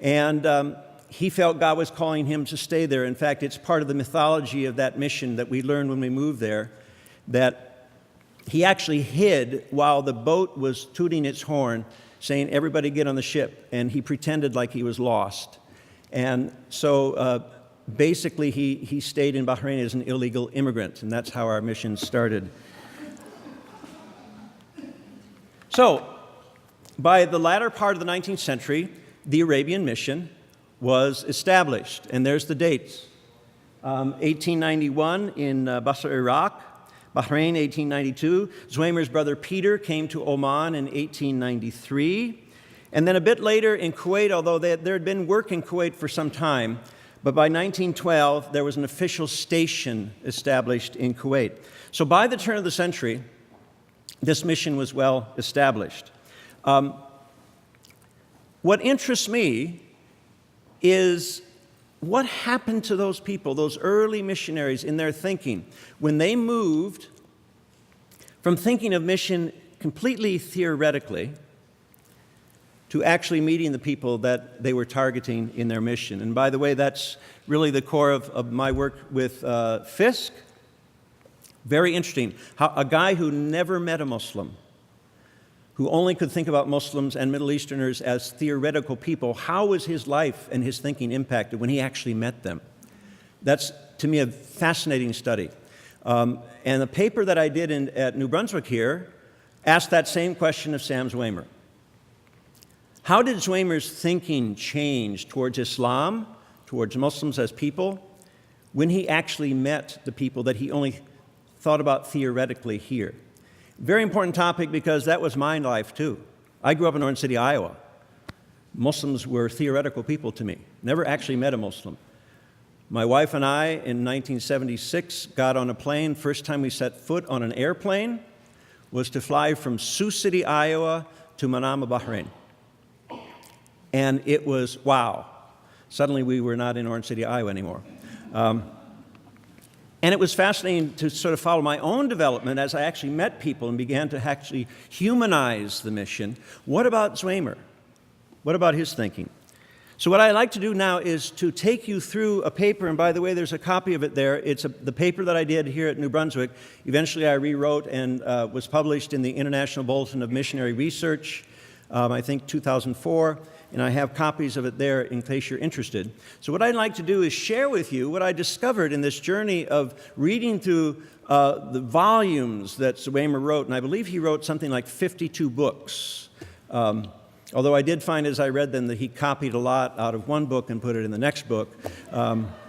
And he felt God was calling him to stay there. In fact, it's part of the mythology of that mission that we learned when we moved there, that he actually hid while the boat was tooting its horn, saying, "Everybody get on the ship." And he pretended like he was lost. And so basically he stayed in Bahrain as an illegal immigrant, and that's how our mission started. So by the latter part of the 19th century, the Arabian mission was established, and there's the dates. 1891 in Basra, Iraq. Bahrain, 1892. Zwaymer's brother Peter came to Oman in 1893. And then a bit later in Kuwait, although there had been work in Kuwait for some time, but by 1912, there was an official station established in Kuwait. So by the turn of the century, this mission was well established. What interests me is what happened to those people, those early missionaries, in their thinking when they moved from thinking of mission completely theoretically to actually meeting the people that they were targeting in their mission. And by the way, that's really the core of my work with Fisk. Very interesting. How a guy who never met a Muslim, who only could think about Muslims and Middle Easterners as theoretical people, how was his life and his thinking impacted when he actually met them? That's, to me, a fascinating study. And the paper that I did at New Brunswick here asked that same question of Sam Zwaymer. How did Zwaymer's thinking change towards Islam, towards Muslims as people, when he actually met the people that he only thought about theoretically here? Very important topic because that was my life too. I grew up in Orange City, Iowa. Muslims were theoretical people to me. Never actually met a Muslim. My wife and I, in 1976, got on a plane. First time we set foot on an airplane was to fly from Sioux City, Iowa to Manama, Bahrain. And it was, wow. Suddenly we were not in Orange City, Iowa anymore. And it was fascinating to sort of follow my own development as I actually met people and began to actually humanize the mission. What about Zwaymer? What about his thinking? So what I'd like to do now is to take you through a paper, and by the way, there's a copy of it there. It's the paper that I did here at New Brunswick. Eventually I rewrote and was published in the International Bulletin of Missionary Research, I think 2004. And I have copies of it there in case you're interested. So what I'd like to do is share with you what I discovered in this journey of reading through the volumes that Zwaymer wrote, and I believe he wrote something like 52 books. Although I did find as I read them that he copied a lot out of one book and put it in the next book.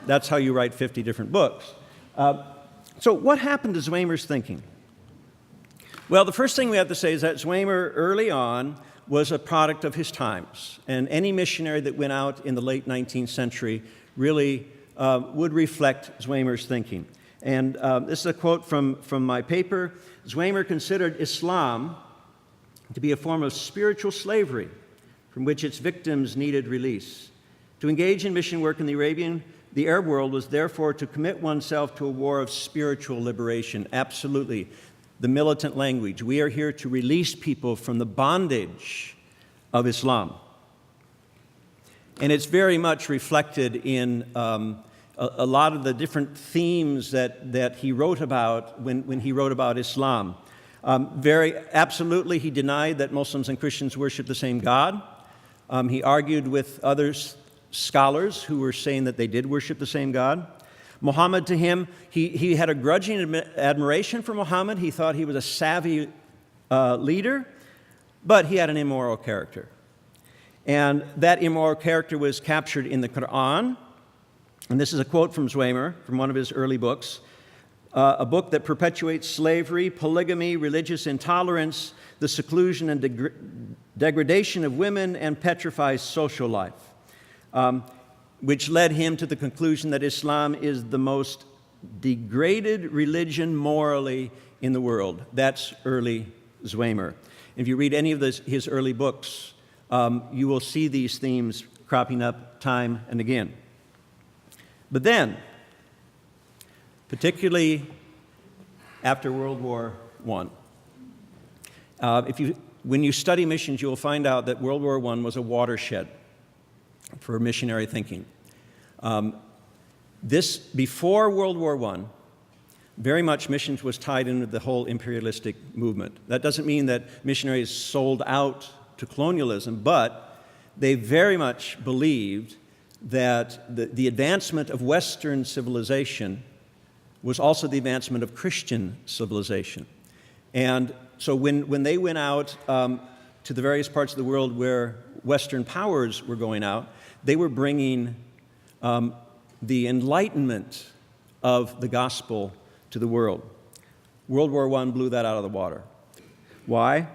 That's how you write 50 different books. So what happened to Zwaymer's thinking? Well, the first thing we have to say is that Zwaymer early on was a product of his times. And any missionary that went out in the late 19th century really would reflect Zwaymer's thinking. And this is a quote from my paper. Zwaymer considered Islam to be a form of spiritual slavery from which its victims needed release. To engage in mission work in the Arab world was therefore to commit oneself to a war of spiritual liberation. Absolutely. The militant language. We are here to release people from the bondage of Islam. And it's very much reflected in a lot of the different themes that he wrote about when he wrote about Islam. Very absolutely, he denied that Muslims and Christians worship the same God. He argued with other scholars who were saying that they did worship the same God. Muhammad, to him, he had a grudging admiration for Muhammad. He thought he was a savvy leader, but he had an immoral character. And that immoral character was captured in the Quran. And this is a quote from Zwaymer, from one of his early books. a book that perpetuates slavery, polygamy, religious intolerance, the seclusion and degradation of women, and petrifies social life, which led him to the conclusion that Islam is the most degraded religion morally in the world. That's early Zwemer. If you read any of his early books, you will see these themes cropping up time and again. But then, particularly after World War I, when you study missions, you will find out that World War I was a watershed for missionary thinking. Before World War I, very much missions was tied into the whole imperialistic movement. That doesn't mean that missionaries sold out to colonialism, but they very much believed that the advancement of Western civilization was also the advancement of Christian civilization. And so when they went out to the various parts of the world where Western powers were going out, they were bringing the enlightenment of the gospel to the world. World War I blew that out of the water. Why?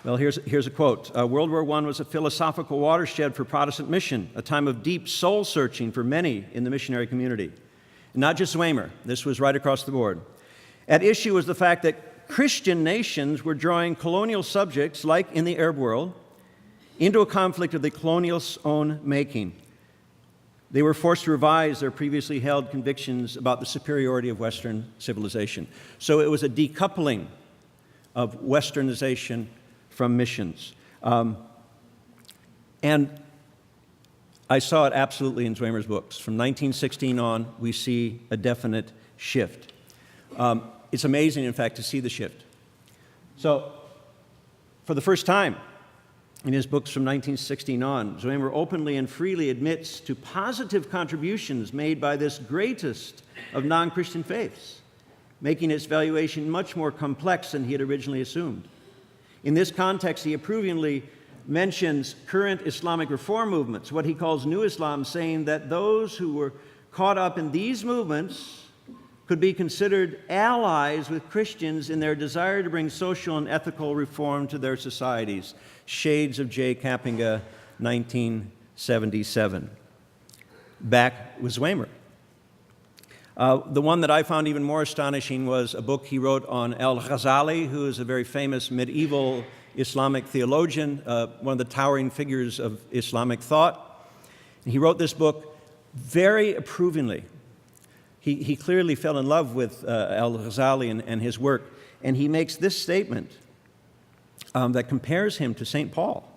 Well, here's a quote. World War I was a philosophical watershed for Protestant mission, a time of deep soul-searching for many in the missionary community. And not just Zwemer. This was right across the board. At issue was the fact that Christian nations were drawing colonial subjects, like in the Arab world, into a conflict of the colonial's own making. They were forced to revise their previously held convictions about the superiority of Western civilization. So it was a decoupling of Westernization from missions. And I saw it absolutely in Zwemer's books. From 1916 on, we see a definite shift. It's amazing, in fact, to see the shift. So, for the first time in his books from 1916 on, Zwemer openly and freely admits to positive contributions made by this greatest of non-Christian faiths, making its valuation much more complex than he had originally assumed. In this context, he approvingly mentions current Islamic reform movements, what he calls New Islam, saying that those who were caught up in these movements could be considered allies with Christians in their desire to bring social and ethical reform to their societies. Shades of J. Kappinga, 1977. Back with Zwemer. The one that I found even more astonishing was a book he wrote on al-Ghazali, who is a very famous medieval Islamic theologian, one of the towering figures of Islamic thought. And he wrote this book very approvingly. He clearly fell in love with al-Ghazali and his work, and he makes this statement that compares him to St. Paul.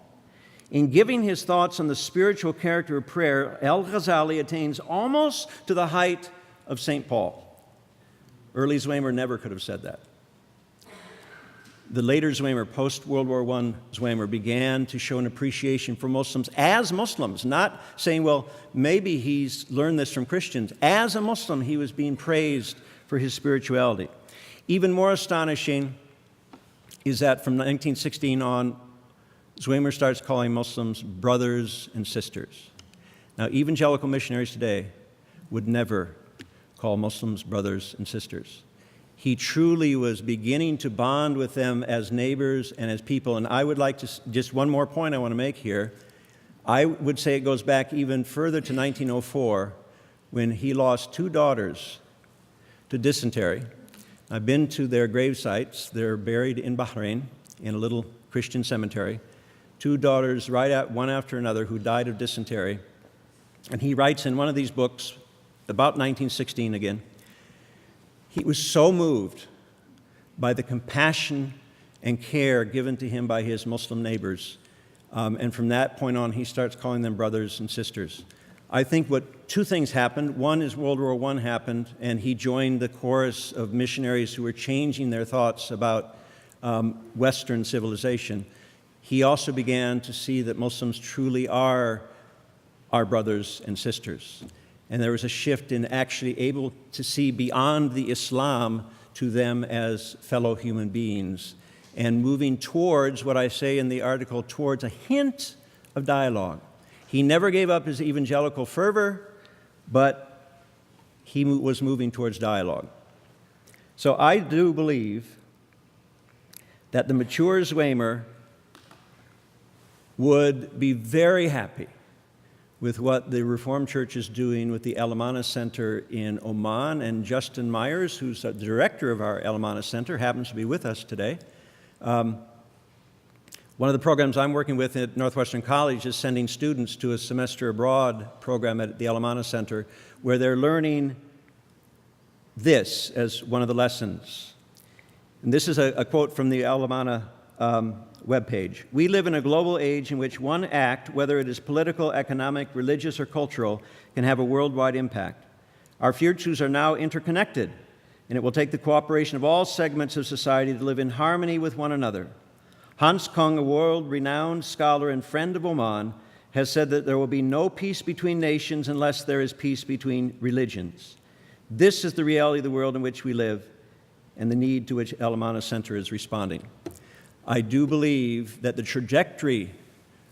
In giving his thoughts on the spiritual character of prayer, al-Ghazali attains almost to the height of St. Paul. Early Zwemer never could have said that. The later Zwemer, post-World War I Zwemer, began to show an appreciation for Muslims as Muslims, not saying, well, maybe he's learned this from Christians. As a Muslim, he was being praised for his spirituality. Even more astonishing is that from 1916 on, Zwemer starts calling Muslims brothers and sisters. Now, evangelical missionaries today would never call Muslims brothers and sisters. He truly was beginning to bond with them as neighbors and as people. And I would like to, just one more point I want to make here. I would say it goes back even further to 1904 when he lost 2 daughters to dysentery. I've been to their grave sites. They're buried in Bahrain in a little Christian cemetery. 2 daughters, one after another, who died of dysentery. And he writes in one of these books, about 1916 again, he was so moved by the compassion and care given to him by his Muslim neighbors. And from that point on, he starts calling them brothers and sisters. I think 2 things happened. One is World War I happened, and he joined the chorus of missionaries who were changing their thoughts about Western civilization. He also began to see that Muslims truly are our brothers and sisters. And there was a shift in actually able to see beyond the Islam to them as fellow human beings and moving towards what I say in the article, towards a hint of dialogue. He never gave up his evangelical fervor, but he was moving towards dialogue. So I do believe that the mature Zwemer would be very happy with what the Reformed Church is doing with the El Amana Center in Oman, and Justin Myers, who's the director of our El Amana Center, happens to be with us today. One of the programs I'm working with at Northwestern College is sending students to a semester abroad program at the El Amana Center, where they're learning this as one of the lessons. And this is a quote from the El Amana webpage. "We live in a global age in which one act, whether it is political, economic, religious, or cultural, can have a worldwide impact. Our futures are now interconnected, and it will take the cooperation of all segments of society to live in harmony with one another. Hans Kung, a world-renowned scholar and friend of Oman, has said that there will be no peace between nations unless there is peace between religions. This is the reality of the world in which we live and the need to which El Amana Center is responding." I do believe that the trajectory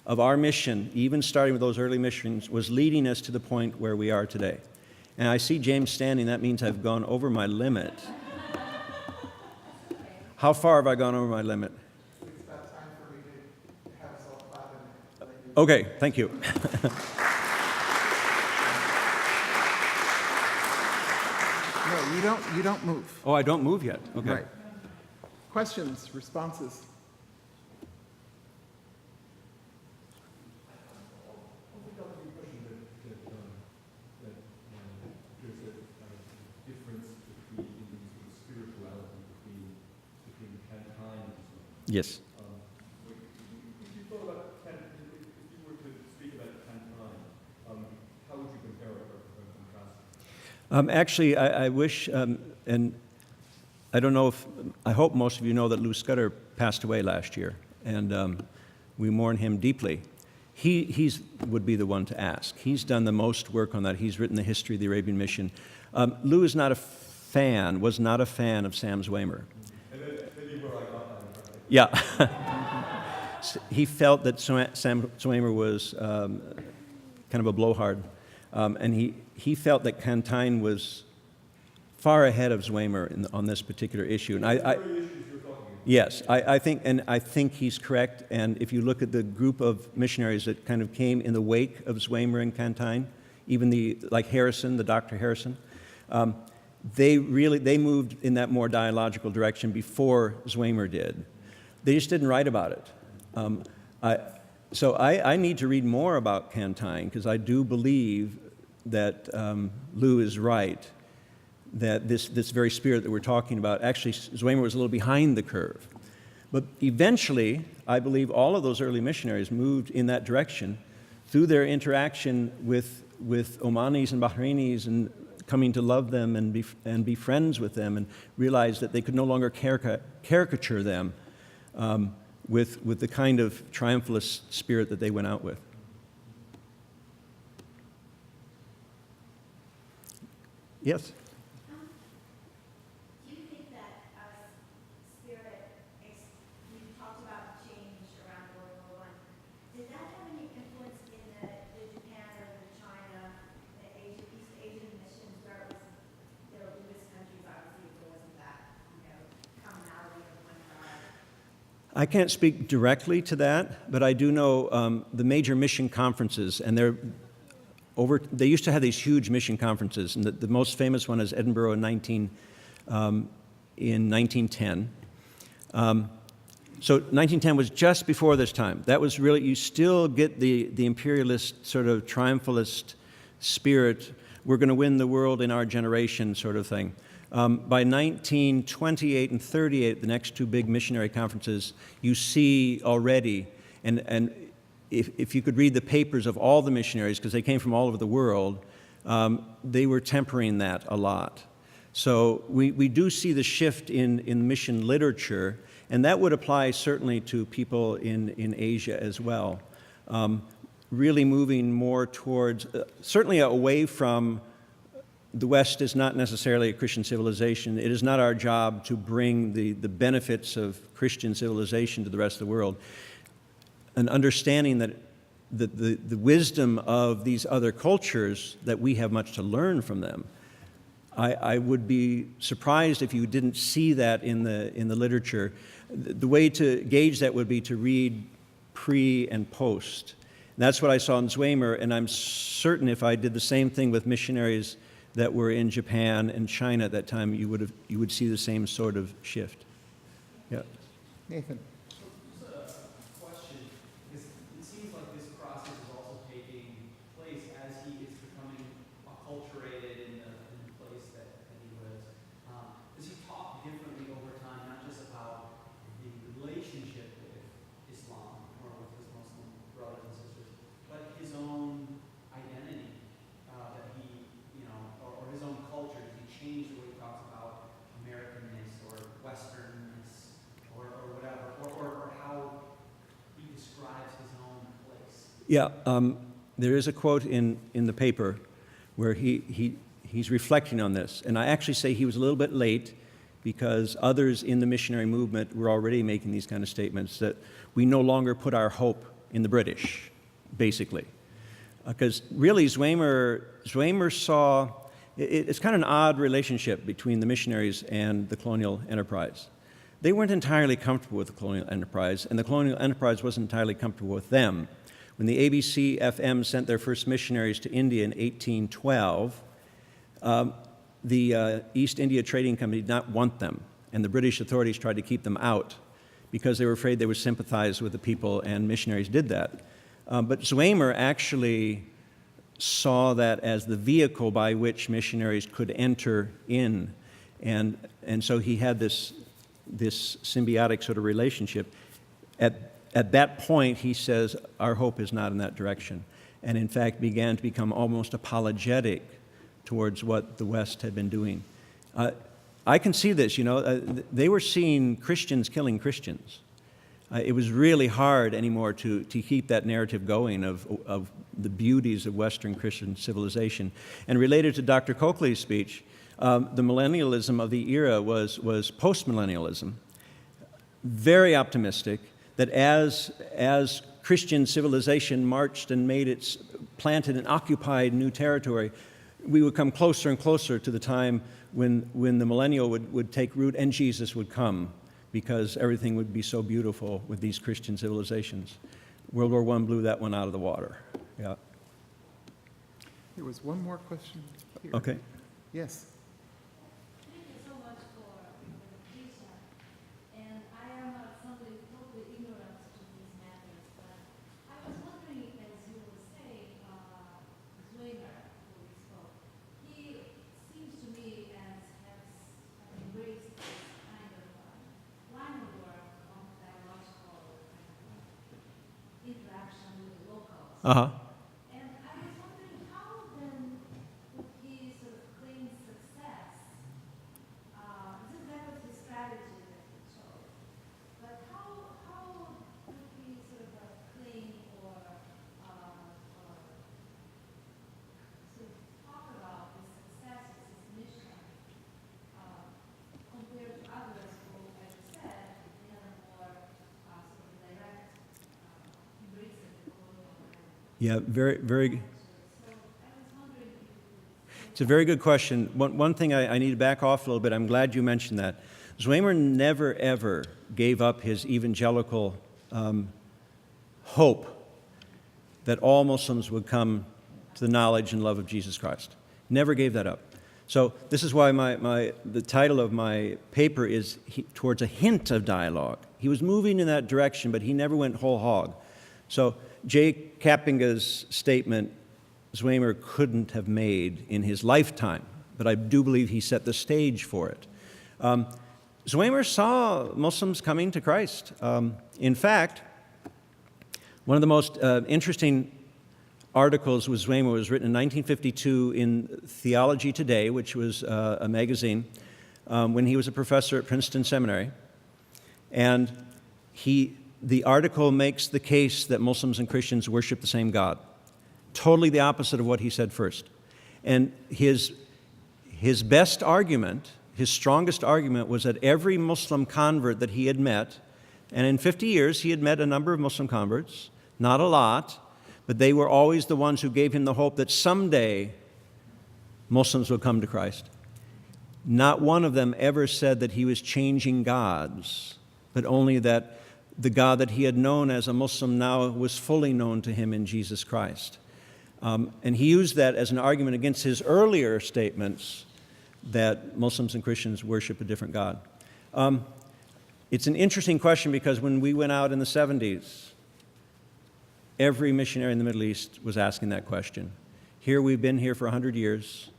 of our mission, even starting with those early missions, was leading us to the point where we are today. And I see James standing. That means I've gone over my limit. How far have I gone over my limit? It's about time for me to have us all clap and let you. Okay, thank you. No, you don't move. Oh, I don't move yet. Okay. Right. Questions, responses? If Yes. you thought about if you were to speak about Cantine, how would you compare or contrast? Actually, I wish, and I don't know if, I hope most of you know that Lou Scudder passed away last year, and we mourn him deeply. He would be the one to ask. He's done the most work on that. He's written the history of the Arabian Mission. Lou is not a fan, was not a fan of Sam Zwemer. Yeah. He felt that Sam Zwemer was kind of a blowhard, and he felt that Cantine was far ahead of Zwemer on this particular issue. And yes, I think he's correct. And if you look at the group of missionaries that kind of came in the wake of Zwemer and Cantine, even like Harrison, the Dr. Harrison, they moved in that more dialogical direction before Zwemer did. They just didn't write about it. So I need to read more about Cantine, because I do believe that Lou is right, that this very spirit that we're talking about, actually Zwemer was a little behind the curve. But eventually, I believe all of those early missionaries moved in that direction through their interaction with Omanis and Bahrainis, and coming to love them and be friends with them, and realize that they could no longer caricature them with the kind of triumphalist spirit that they went out with. Yes? Do you think that spirit, you talked about change around World War I, did that have any influence in the Japan or the China, the East Asian missions, where there were Buddhist countries, obviously there wasn't that, commonality of one tribe? I can't speak directly to that, but I do know the major mission conferences, and they used to have these huge mission conferences, and the most famous one is Edinburgh in 1910. So 1910 was just before this time. That was really, you still get the imperialist sort of triumphalist spirit, we're going to win the world in our generation sort of thing. By 1928 and 38, the next two big missionary conferences, you see already, and if you could read the papers of all the missionaries, because they came from all over the world, they were tempering that a lot. So we do see the shift in mission literature, and that would apply certainly to people in Asia as well. Really moving more towards, certainly away from, the West is not necessarily a Christian civilization. It is not our job to bring the benefits of Christian civilization to the rest of the world. An understanding that the wisdom of these other cultures, that we have much to learn from them. I would be surprised if you didn't see that in the literature. The way to gauge that would be to read pre and post. And that's what I saw in Zwemer, and I'm certain if I did the same thing with missionaries that were in Japan and China at that time, you would see the same sort of shift. Yeah. Nathan. So just a question, because it seems like this process is also taking place as he is becoming acculturated in the place that he lives. Does he talk differently over time, not just about the relationship with Islam or with his Muslim brothers and sisters, but his own identity that he, or his own culture? Does he change the way he talks about Americanness or Westernness or whatever, or how he describes his own place? Yeah, there is a quote in the paper where he's reflecting on this. And I actually say he was a little bit late because others in the missionary movement were already making these kind of statements that we no longer put our hope in the British, basically. Because really, Zwemer saw, it's kind of an odd relationship between the missionaries and the colonial enterprise. They weren't entirely comfortable with the colonial enterprise, and the colonial enterprise wasn't entirely comfortable with them. When the ABC-FM sent their first missionaries to India in 1812, the East India Trading Company did not want them, and the British authorities tried to keep them out because they were afraid they would sympathize with the people, and missionaries did that. But Zwemer actually saw that as the vehicle by which missionaries could enter in, and so he had this symbiotic sort of relationship. At that point, he says, our hope is not in that direction, and in fact began to become almost apologetic towards what the West had been doing. I can see this, they were seeing Christians killing Christians. It was really hard anymore to keep that narrative going of the beauties of Western Christian civilization. And related to Dr. Coakley's speech, the millennialism of the era was postmillennialism. Very optimistic that as Christian civilization marched and planted and occupied new territory, we would come closer and closer to the time when the millennial would take root and Jesus would come, because everything would be so beautiful with these Christian civilizations. World War I blew that one out of the water. Yeah. There was one more question here. Okay. Yes. Thank you so much for the presentation. And I am somebody totally ignorant to these matters, but I was wondering, as you were saying, Zwemer, who we spoke, he seems to me as has embraced this kind of line of work of dialogical interaction with the locals. Uh-huh. And I was wondering how then would he sort of claim success? That was the strategy that he chose. But how would he sort of claim or sort of talk about the success of his mission compared to others who, as you said, they have a more sort of direct embrace of the colonial identity. Yeah, very, very. So I was wondering if you could It's a very good question. One thing I need to back off a little bit. I'm glad you mentioned that. Zwemer never, ever gave up his evangelical hope that all Muslims would come to the knowledge and love of Jesus Christ. Never gave that up. So this is why the title of my paper is Towards a Hint of Dialogue. He was moving in that direction, but he never went whole hog. So J. Kapinga's statement, Zwemer couldn't have made in his lifetime, but I do believe he set the stage for it. Zwemer saw Muslims coming to Christ. In fact, one of the most interesting articles with Zwemer was written in 1952 in Theology Today, which was a magazine, when he was a professor at Princeton Seminary. And the article makes the case that Muslims and Christians worship the same God. Totally the opposite of what he said first. And his best argument, his strongest argument, was that every Muslim convert that he had met, and in 50 years he had met a number of Muslim converts, not a lot, but they were always the ones who gave him the hope that someday Muslims would come to Christ. Not one of them ever said that he was changing gods, but only that the God that he had known as a Muslim now was fully known to him in Jesus Christ. And he used that as an argument against his earlier statements that Muslims and Christians worship a different God. It's an interesting question because when we went out in the 70s, every missionary in the Middle East was asking that question. Here we've been here for 100 years,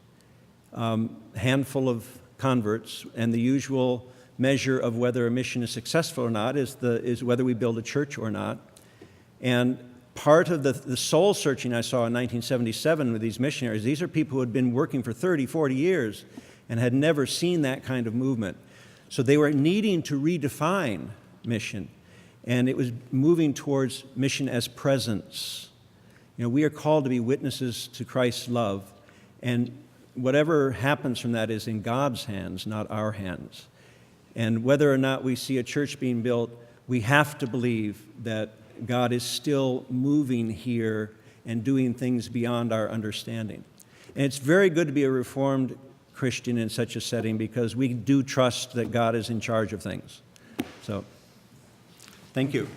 handful of converts, and the usual measure of whether a mission is successful or not is whether we build a church or not. And part of the soul searching I saw in 1977 with these missionaries, these are people who had been working for 30, 40 years and had never seen that kind of movement. So they were needing to redefine mission, and it was moving towards mission as presence. We are called to be witnesses to Christ's love, and whatever happens from that is in God's hands, not our hands. And whether or not we see a church being built, we have to believe that God is still moving here and doing things beyond our understanding. And it's very good to be a Reformed Christian in such a setting because we do trust that God is in charge of things. So, thank you.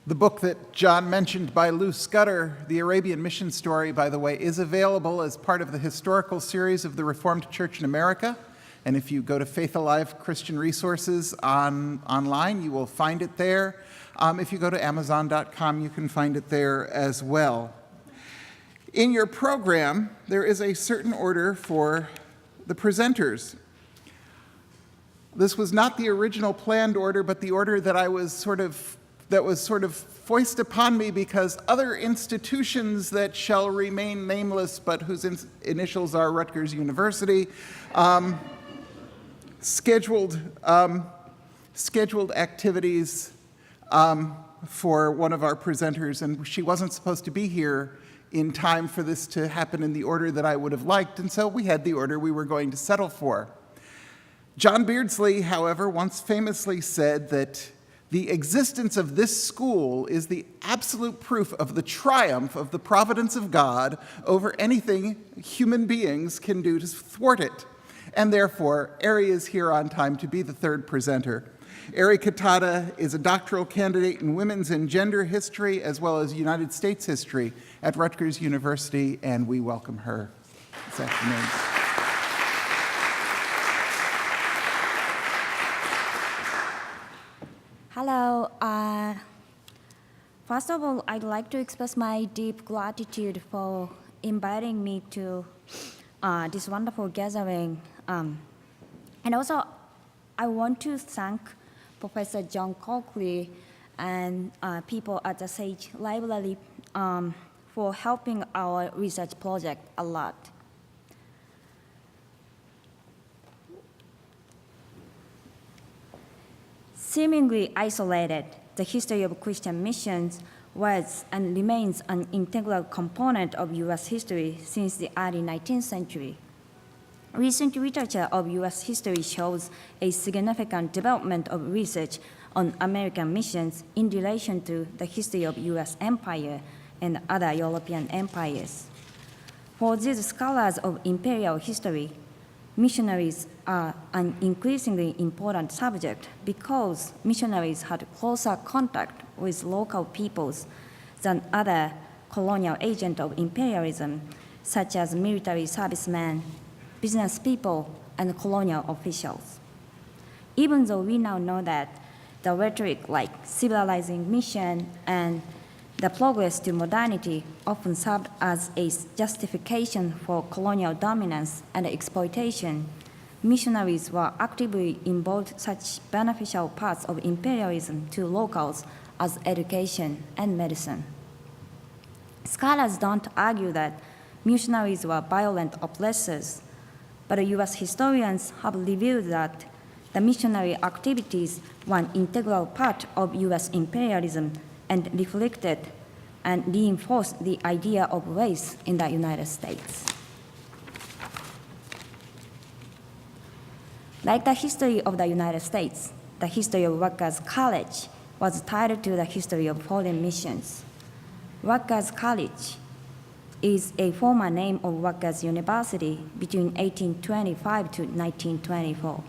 The book that John mentioned by Lou Scudder, The Arabian Mission Story, by the way, is available as part of the historical series of the Reformed Church in America. And if you go to Faith Alive Christian Resources online, you will find it there. If you go to Amazon.com, you can find it there as well. In your program, there is a certain order for the presenters. This was not the original planned order, but the order that was sort of foisted upon me because other institutions that shall remain nameless, but whose initials are Rutgers University, scheduled activities for one of our presenters, and she wasn't supposed to be here in time for this to happen in the order that I would have liked, and so we had the order we were going to settle for. John Beardsley, however, once famously said that the existence of this school is the absolute proof of the triumph of the providence of God over anything human beings can do to thwart it. And therefore, Ari is here on time to be the third presenter. Ari Katada is a doctoral candidate in women's and gender history as well as United States history at Rutgers University, and we welcome her this afternoon. Hello. First of all, I'd like to express my deep gratitude for inviting me to this wonderful gathering. And also, I want to thank Professor John Coakley and people at the Sage Library for helping our research project a lot. Seemingly isolated, the history of Christian missions was and remains an integral component of U.S. history since the early 19th century. Recent literature of U.S. history shows a significant development of research on American missions in relation to the history of U.S. empire and other European empires. For these scholars of imperial history, missionaries are an increasingly important subject because missionaries had closer contact with local peoples than other colonial agents of imperialism, such as military servicemen, business people, and colonial officials. Even though we now know that the rhetoric like civilizing mission and the progress to modernity often served as a justification for colonial dominance and exploitation, missionaries were actively involved such beneficial parts of imperialism to locals as education and medicine. Scholars don't argue that missionaries were violent oppressors, but U.S. historians have revealed that the missionary activities were an integral part of U.S. imperialism and reflected and reinforced the idea of race in the United States. Like the history of the United States, the history of Rutgers College was tied to the history of foreign missions. Rutgers College is a former name of Rutgers University between 1825 to 1924.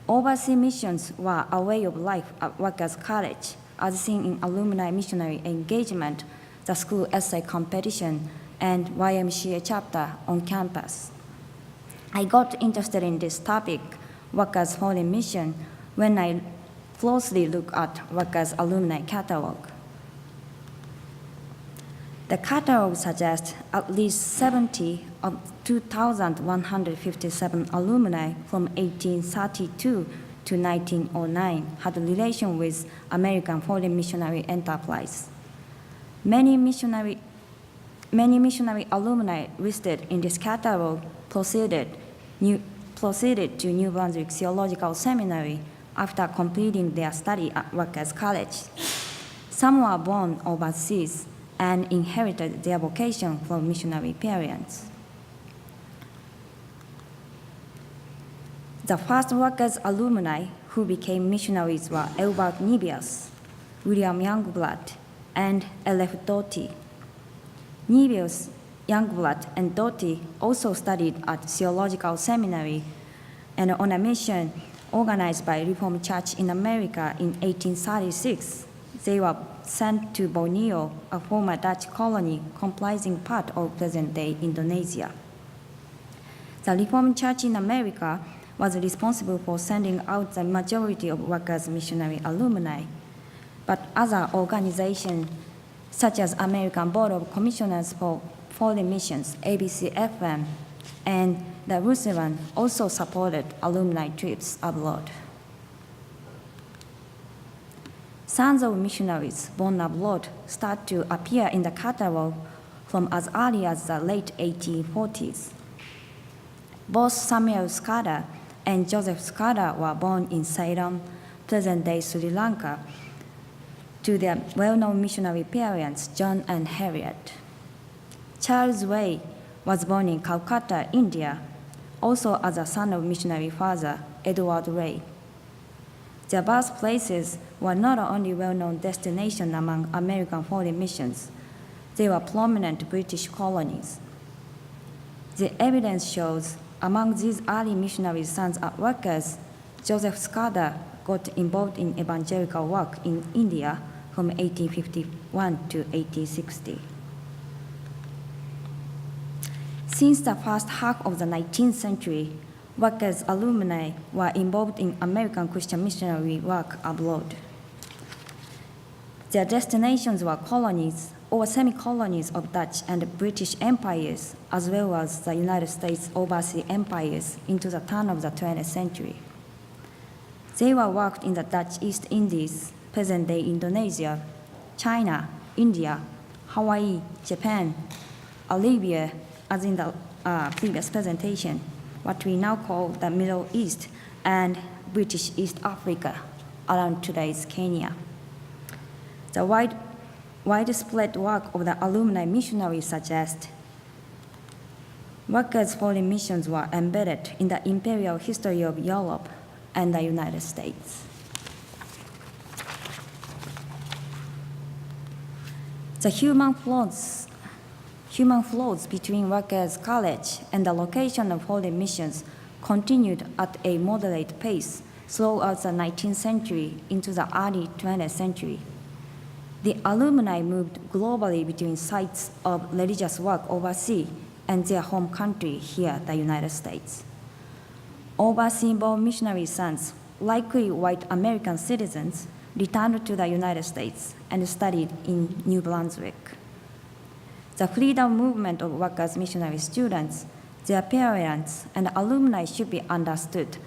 Overseas missions were a way of life at Rutgers College, as seen in alumni missionary engagement, the school essay competition, and YMCA chapter on campus. I got interested in this topic, Rutgers Foreign Mission, when I closely looked at Rutgers alumni catalog. The catalog suggests at least 70 of 2,157 alumni from 1832 to 1909 had a relation with American Foreign Missionary Enterprise. Many missionary alumni listed in this catalog proceeded to New Brunswick Theological Seminary after completing their study at Rutgers College. Some were born overseas and inherited their vocation from missionary parents. The first Rutgers alumni who became missionaries were Elbert Nebius, William Youngblood, and L.F. Doughty. Nebius, Youngblood, and Doughty also studied at Theological Seminary and on a mission organized by Reformed Church in America in 1836. They were sent to Borneo, a former Dutch colony comprising part of present-day Indonesia. The Reformed Church in America was responsible for sending out the majority of Rutgers missionary alumni, but other organizations, such as American Board of Commissioners for Foreign Missions, ABCFM, and the Lutheran also supported alumni trips abroad. Sons of missionaries born abroad start to appear in the catalog from as early as the late 1840s. Both Samuel Scudder and Joseph Scudder were born in Ceylon, present-day Sri Lanka, to their well-known missionary parents, John and Harriet. Charles Way was born in Calcutta, India, also as a son of missionary father, Edward Ray. Their birthplaces were not only well-known destinations among American foreign missions, they were prominent British colonies. The evidence shows among these early missionary sons at Rutgers, Joseph Scudder got involved in evangelical work in India from 1851 to 1860. Since the first half of the 19th century, Rutgers alumni were involved in American Christian missionary work abroad. Their destinations were colonies or semi-colonies of Dutch and British empires, as well as the United States overseas empires into the turn of the 20th century. They were worked in the Dutch East Indies, present-day Indonesia, China, India, Hawaii, Japan, Arabia, as in the previous presentation, what we now call the Middle East, and British East Africa, around today's Kenya. The widespread work of the alumni missionaries suggests Rutgers foreign missions were embedded in the imperial history of Europe and the United States. The human flows between Rutgers College and the location of foreign missions continued at a moderate pace throughout the 19th century into the early 20th century. The alumni moved globally between sites of religious work overseas and their home country here, the United States. Overseas-born missionary sons, likely white American citizens, returned to the United States and studied in New Brunswick. The freedom movement of Rutgers missionary students, their parents, and alumni should be understood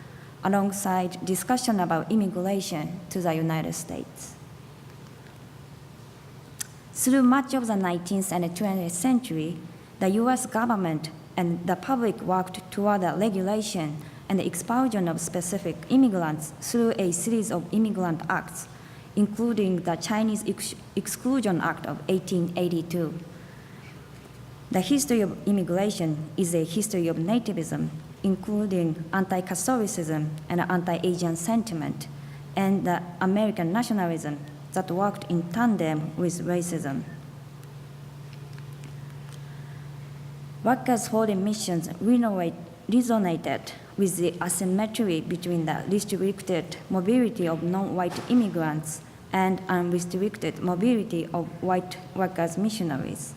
alongside discussion about immigration to the United States. Through much of the 19th and 20th century, the US government and the public worked toward the regulation and the expulsion of specific immigrants through a series of immigrant acts, including the Chinese Exclusion Act of 1882. The history of immigration is a history of nativism, including anti-Catholicism and anti-Asian sentiment, and the American nationalism that worked in tandem with racism. Workers' foreign missions resonated with the asymmetry between the restricted mobility of non-white immigrants and unrestricted mobility of white workers' missionaries.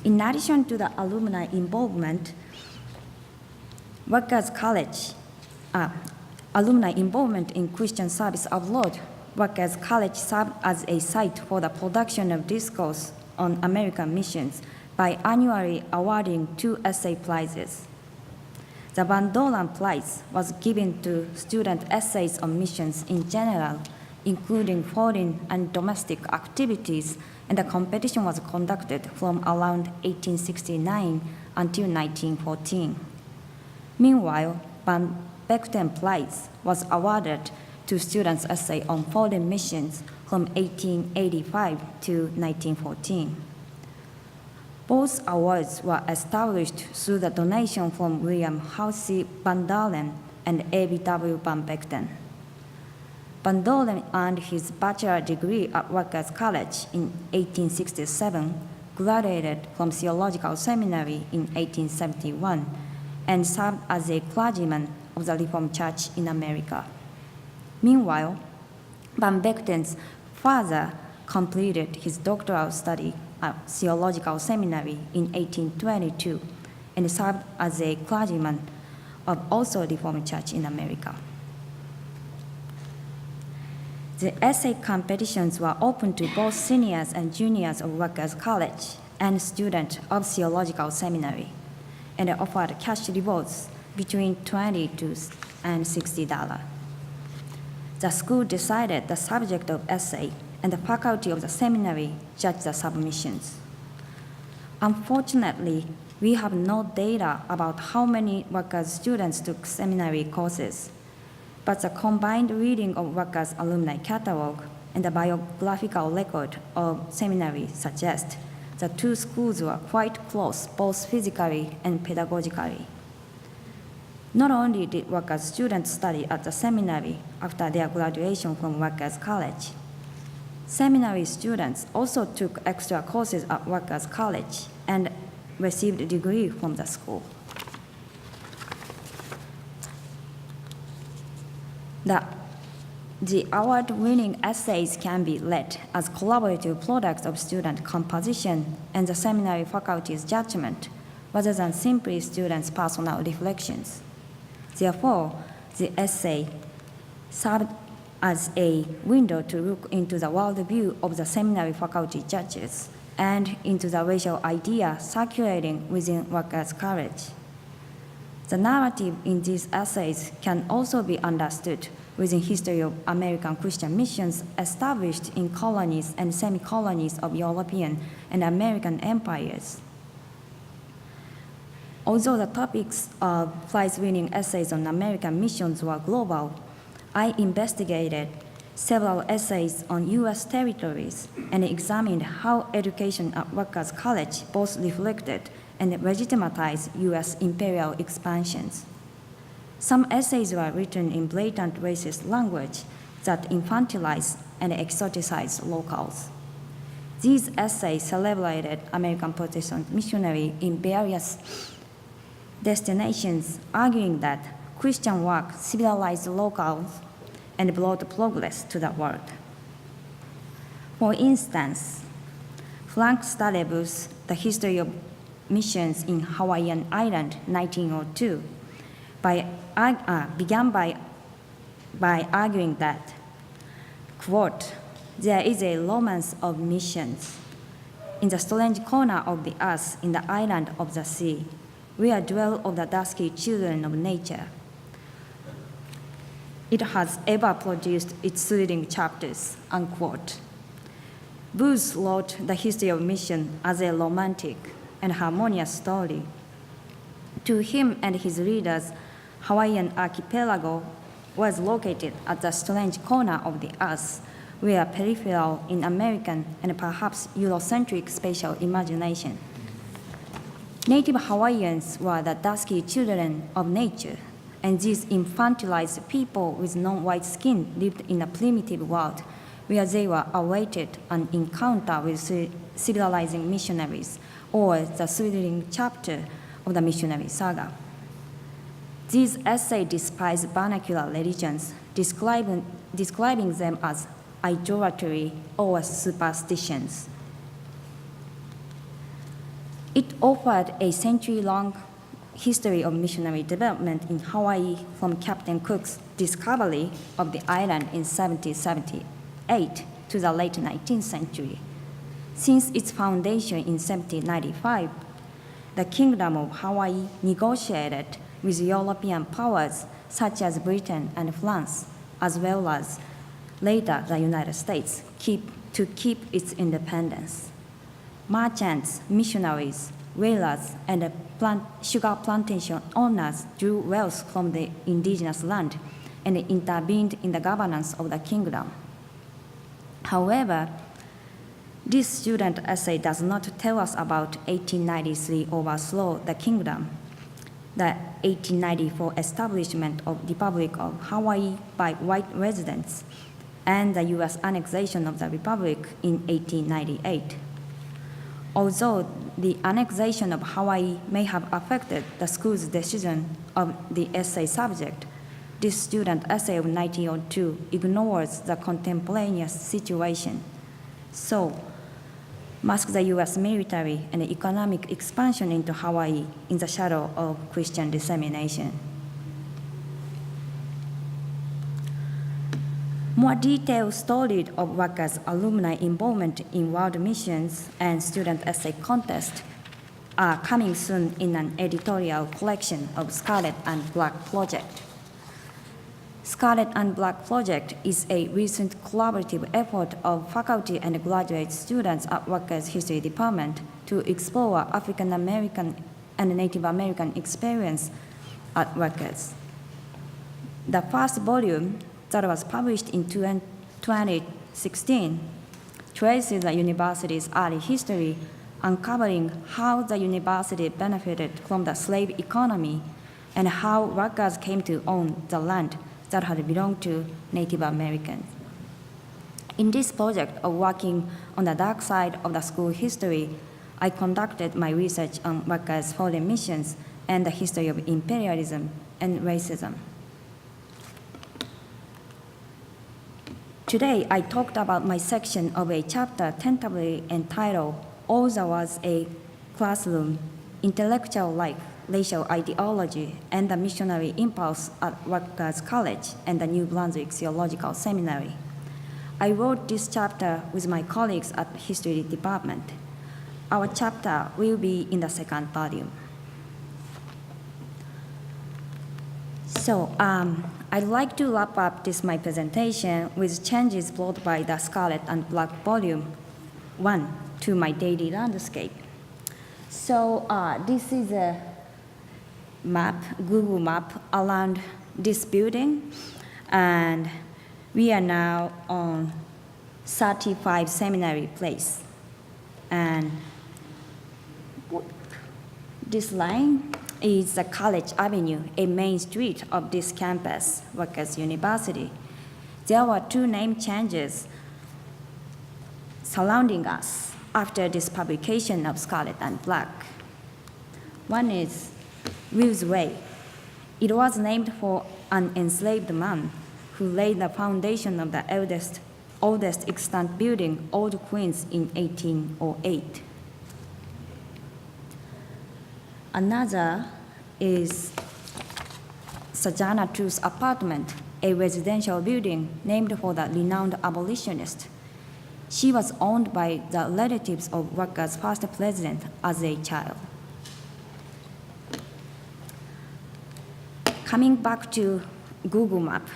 In addition to the alumni involvement, alumni involvement in Christian service abroad, Workers' College served as a site for the production of discourse on American missions by annually awarding 2 essay prizes. The Van Doren Prize was given to student essays on missions in general, including foreign and domestic activities, and the competition was conducted from around 1869 until 1914. Meanwhile, Van Bechten Prize was awarded to students' essay on foreign missions from 1885 to 1914. Both awards were established through the donation from William Halsey Van Doren and A.B.W. Van Bechten. Van Doren earned his bachelor degree at Workers' College in 1867, graduated from Theological Seminary in 1871, and served as a clergyman of the Reformed Church in America. Meanwhile, Van Bechten's father completed his doctoral study at Theological Seminary in 1822 and served as a clergyman of also Reformed Church in America. The essay competitions were open to both seniors and juniors of Workers' College and students of Theological Seminary, and offered cash rewards between $20 and $60. The school decided the subject of essay, and the faculty of the seminary judged the submissions. Unfortunately, we have no data about how many Workers students took seminary courses, but the combined reading of Workers alumni catalog and the biographical record of seminary suggest the 2 schools were quite close both physically and pedagogically. Not only did Workers students study at the seminary after their graduation from Workers College, seminary students also took extra courses at Workers College and received a degree from the school. The award-winning essays can be read as collaborative products of student composition and the seminary faculty's judgment, rather than simply students' personal reflections. Therefore, the essay served as a window to look into the worldview of the seminary faculty judges and into the racial idea circulating within Workers' College. The narrative in these essays can also be understood within history of American Christian missions established in colonies and semi-colonies of European and American empires. Although the topics of prize-winning essays on American missions were global, I investigated several essays on U.S. territories and examined how education at Workers' College both reflected and legitimatized U.S. imperial expansions. Some essays were written in blatant racist language that infantilized and exoticized locals. These essays celebrated American Protestant missionaries in various destinations, arguing that Christian work civilized locals and brought progress to the world. For instance, Frank Starebus, The History of Missions in Hawaiian Island, 1902, began by arguing that, quote, "There is a romance of missions in the strange corner of the earth in the island of the sea, where dwell of the dusky children of nature. It has ever produced its leading chapters," unquote. Booth wrote The History of Mission as a romantic and harmonious story. To him and his readers, Hawaiian archipelago was located at the strange corner of the earth, where peripheral in American and perhaps Eurocentric spatial imagination. Native Hawaiians were the dusky children of nature, and these infantilized people with non-white skin lived in a primitive world where they were awaited an encounter with civilizing missionaries, or the thrilling chapter of the missionary saga. These essays despise vernacular religions, describing them as idolatry or superstitions. It offered a century-long history of missionary development in Hawaii from Captain Cook's discovery of the island in 1778 to the late 19th century. Since its foundation in 1795, the Kingdom of Hawaii negotiated with European powers such as Britain and France, as well as later the United States, to keep its independence. Merchants, missionaries, whalers, and sugar plantation owners drew wealth from the indigenous land and intervened in the governance of the kingdom. However, this student essay does not tell us about 1893 overthrow the kingdom, the 1894 establishment of Republic of Hawaii by white residents, and the U.S. annexation of the Republic in 1898. Although the annexation of Hawaii may have affected the school's decision of the essay subject, this student essay of 1902 ignores the contemporaneous situation. So, masks the U.S. military and economic expansion into Hawaii in the shadow of Christian dissemination. More detailed stories of Waka's alumni involvement in world missions and student essay contest are coming soon in an editorial collection of Scarlet and Black Project. Scarlet and Black Project is a recent collaborative effort of faculty and graduate students at Waka's History Department to explore African American and Native American experience at Waka's. The first volume, that was published in 2016, traces the university's early history, uncovering how the university benefited from the slave economy and how workers came to own the land that had belonged to Native Americans. In this project of working on the dark side of the school history, I conducted my research on Waka's foreign missions and the history of imperialism and racism. Today, I talked about my section of a chapter tentatively entitled All There Was a Classroom, Intellectual Life, Racial Ideology, and the Missionary Impulse at Rutgers College and the New Brunswick Theological Seminary. I wrote this chapter with my colleagues at the History Department. Our chapter will be in the second volume. So, I'd like to wrap up my presentation with changes brought by the Scarlet and Black Volume 1 to my daily landscape. So this is a map, Google map around this building, and we are now on 35 Seminary Place. And this line is the College Avenue, a main street of this campus, Rutgers University. There were two name changes surrounding us after this publication of Scarlet and Black. One is Will's Way. It was named for an enslaved man who laid the foundation of the oldest extant building, Old Queens, in 1808. Another is Sojourner Truth's apartment, a residential building named for the renowned abolitionist. She was owned by the relatives of Rutgers' first president as a child. Coming back to Google Map,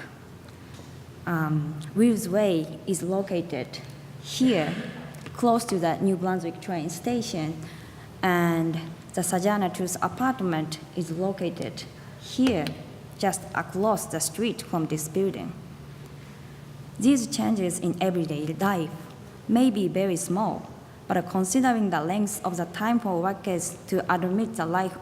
Will's Way is located here, close to the New Brunswick train station, and the Sojourner Truth's apartment is located here, just across the street from this building. These changes in everyday life may be very small, but considering the length of the time for workers to admit the life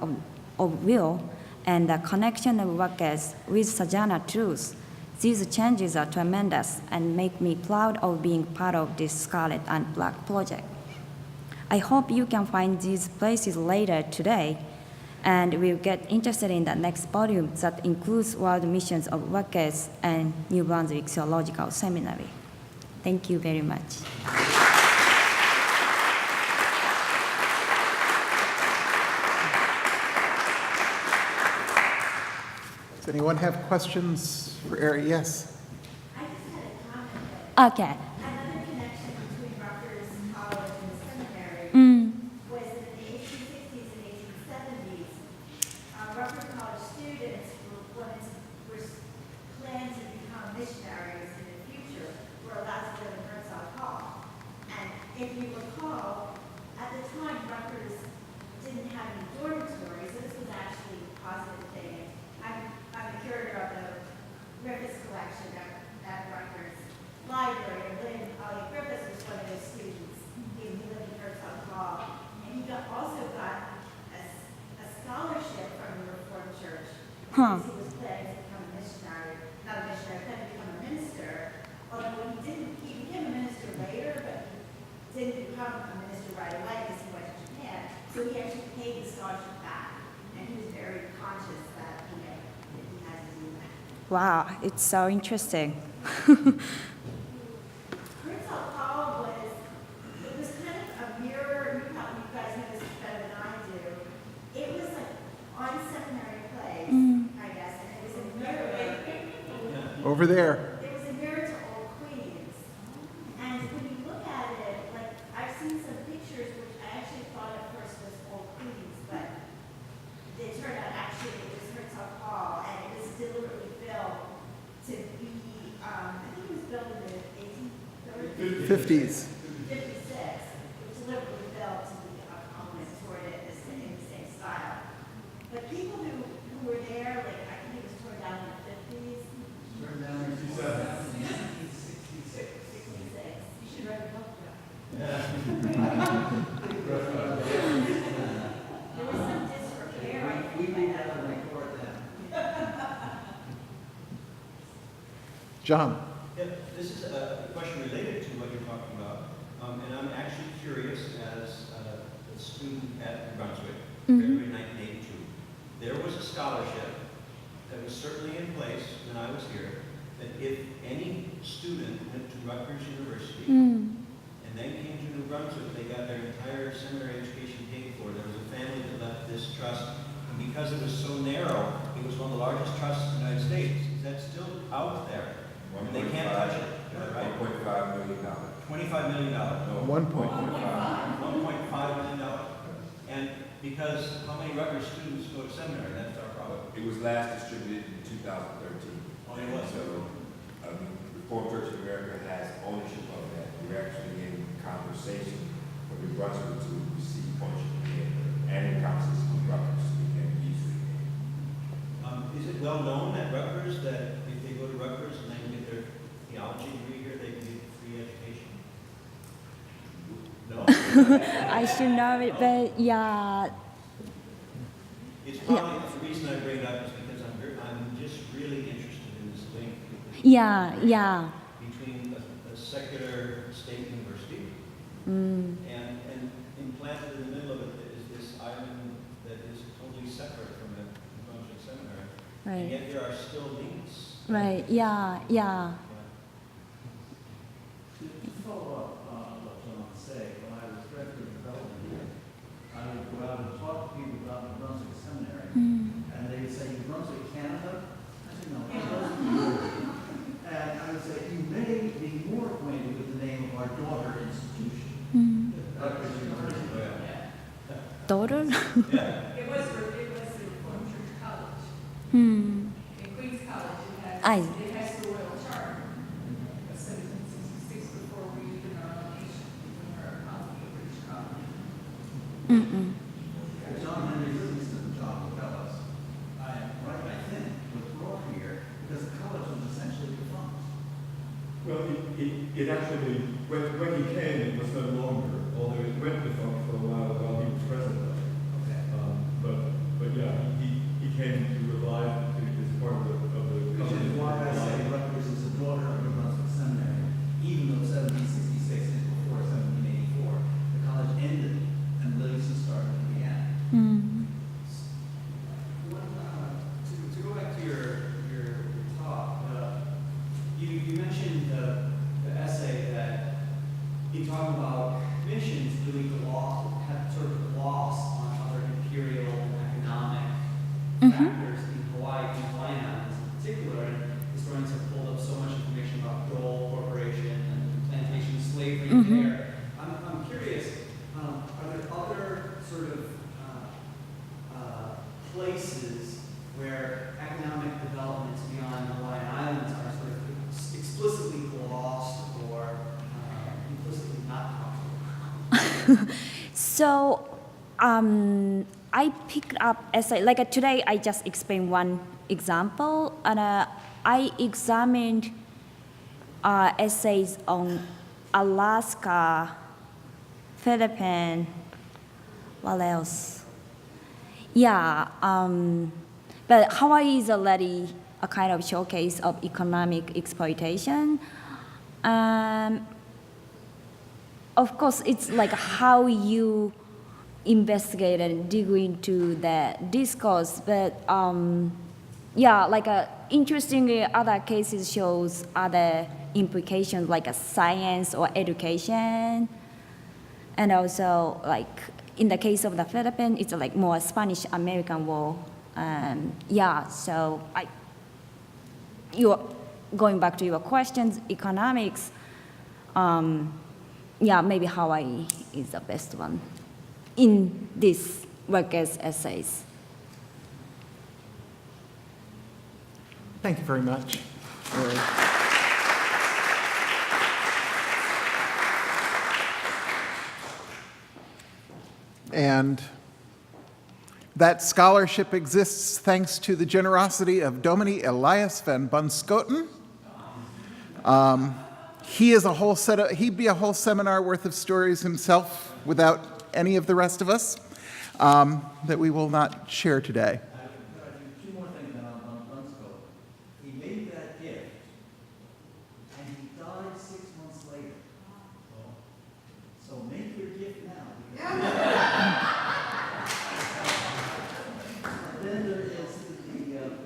of Will and the connection of workers with Sojourner Truth, These changes are tremendous and make me proud of being part of this Scarlet and Black project. I hope you can find these places later today, and we'll get interested in the next volume that includes world missions of Rutgers and New Brunswick Theological Seminary. Thank you very much. Does anyone have questions for Ari? Yes. I just had a comment that Okay. another connection between Rutgers College and the seminary was that in the 1860s and 1870s, Rutgers College students were planned to become missionaries in the future were allowed to live in Herzog Hall. And if you recall, at the time, Rutgers didn't have any dormitories, so this was actually a positive thing. I'm the curator of the Griffiths collection at Rutgers Library, and William Griffiths was one of those students. He lived in Herzog Hall, and he also got a scholarship from the Reformed Church because he was planning to become a missionary, not a missionary, planning to become a minister. Although he became a minister later, but he didn't become a minister right away because he went to Japan. So he actually paid the scholarship back, and he was very conscious that he had to do that. Wow, it's so interesting. Herzog Hall was kind of a mirror, you guys know this better than I do. It was like on Seminary Place, I guess, and it was a mirror. Over there. It was a mirror to Old Queens. And when you look at it, like, I've seen some pictures, which I actually thought at first was Old Queens, but it turned out actually it was Herzog Hall, and it was deliberately built to be, I think it was built in the 1830s. 50s. 56, it was deliberately built to be a compliment toward it in the same style. But people who were there, like, I think it was torn down in the 50s. Turned down in 1966. 66. You should write a book about it. There was some disrepair, I We think, need by that to point. record them. John. Yeah, this is a question related to what you're talking about, and I'm actually curious as a student at New Brunswick, graduated in 1982. There was a scholarship that was certainly in place when I was here, that if any student went to Rutgers University and then came to New Brunswick, they got their entire seminary education paid for. There was a family that left this trust, and because it was so narrow, it was one of the largest trusts in the United States. Is that still out there? And they can't touch it, right? $1.5 million. $25 million. No, 1.5. $1.5 million. And because how many Rutgers students go to seminary? That's our problem. It was last distributed in 2013. Oh, it was? So, Reformed Church of America has ownership of that. We're actually in conversation for New Brunswick to receive ownership again, and in conversation with Rutgers, we can easily. Is it well known at Rutgers that if they go to Rutgers and they can get their theology degree here, they can get free education? No? I should know it, but yeah, It's probably, the reason I bring it up is because I'm just really interested in this link yeah. between a secular state university and implanted in the middle of it is this island that is totally separate from the New Brunswick Seminary. And Right, yet there are still links. right, yeah. To follow up on what John said, when I was director of development here, I would go out and talk to people about New Brunswick Seminary, and they would say, New Brunswick, Canada? I said, no, New Brunswick, New Jersey. And I would say, you may be more acquainted with the name of our daughter institution, Rutgers University. Daughter? It was the Reformed Church College. In Queens College, it has the royal charter of 1766 before we even our own nation, we were a colony, a British colony. John Henry Livingston, John will tell us, I am right, I think, was brought here because the college was essentially defunct. Well, it actually, when he came, it was no longer, although it went defunct for a while he was president. Okay. But yeah, he came to revive as part of the Which is why I say Rutgers in talking about missions, really have sort of gloss on other imperial economic factors in Hawaii and Hawaiian Islands in particular. And historians have pulled up so much information about Dole Corporation and plantation slavery there. I'm curious, are there other sort of places where economic developments beyond Hawaiian Islands are sort of explicitly glossed or implicitly not talked about? So I picked up essay, like today I just explained one example, and I examined essays on Alaska, Philippines, what else? Yeah, but Hawaii is already a kind of showcase of economic exploitation. Of course, it's like how you investigate and dig into the discourse, but yeah, like interestingly, other cases shows other implications like a science or education, and also like in the case of the Philippines, it's like more Spanish-American War. Yeah, so you're going back to your questions, economics. Yeah, maybe Hawaii is the best one in this workers' essays. Thank you very much. And that scholarship exists thanks to the generosity of Dominee Elias van Bunschoten. He'd be a whole seminar worth of stories himself without any of the rest of us that we will not share today. Two more things on Bunscope. He made that gift, and he died 6 months later. So make your gift now. And then there is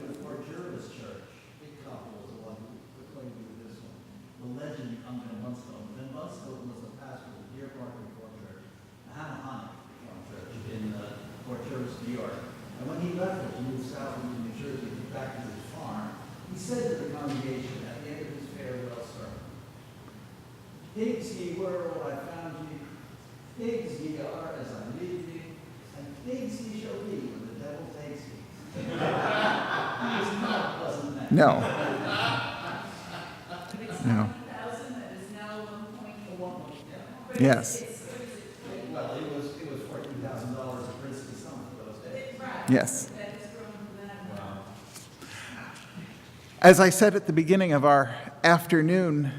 the Fort Jervis Church. Big Couple was the one who proclaimed this one. The legend comes from Bunscope. Then Bunscope was the pastor of the Deer Park Reformed Church, the Hanahana Reformed Church in Fort Jervis, New York. And when he left it to move south into New Jersey, back to his farm, he said to the congregation at the end of his farewell sermon, "Pigs ye were when I found ye, pigs ye are as I leave ye, and pigs ye shall be when the devil takes ye." He was not a pleasant man. No. But it's No. 20,000, that is now 1.1. Yes. Well, it was $14,000 a princely sum for those days. Right. Yes. That has grown from that. Wow. As I said at the beginning of our afternoon,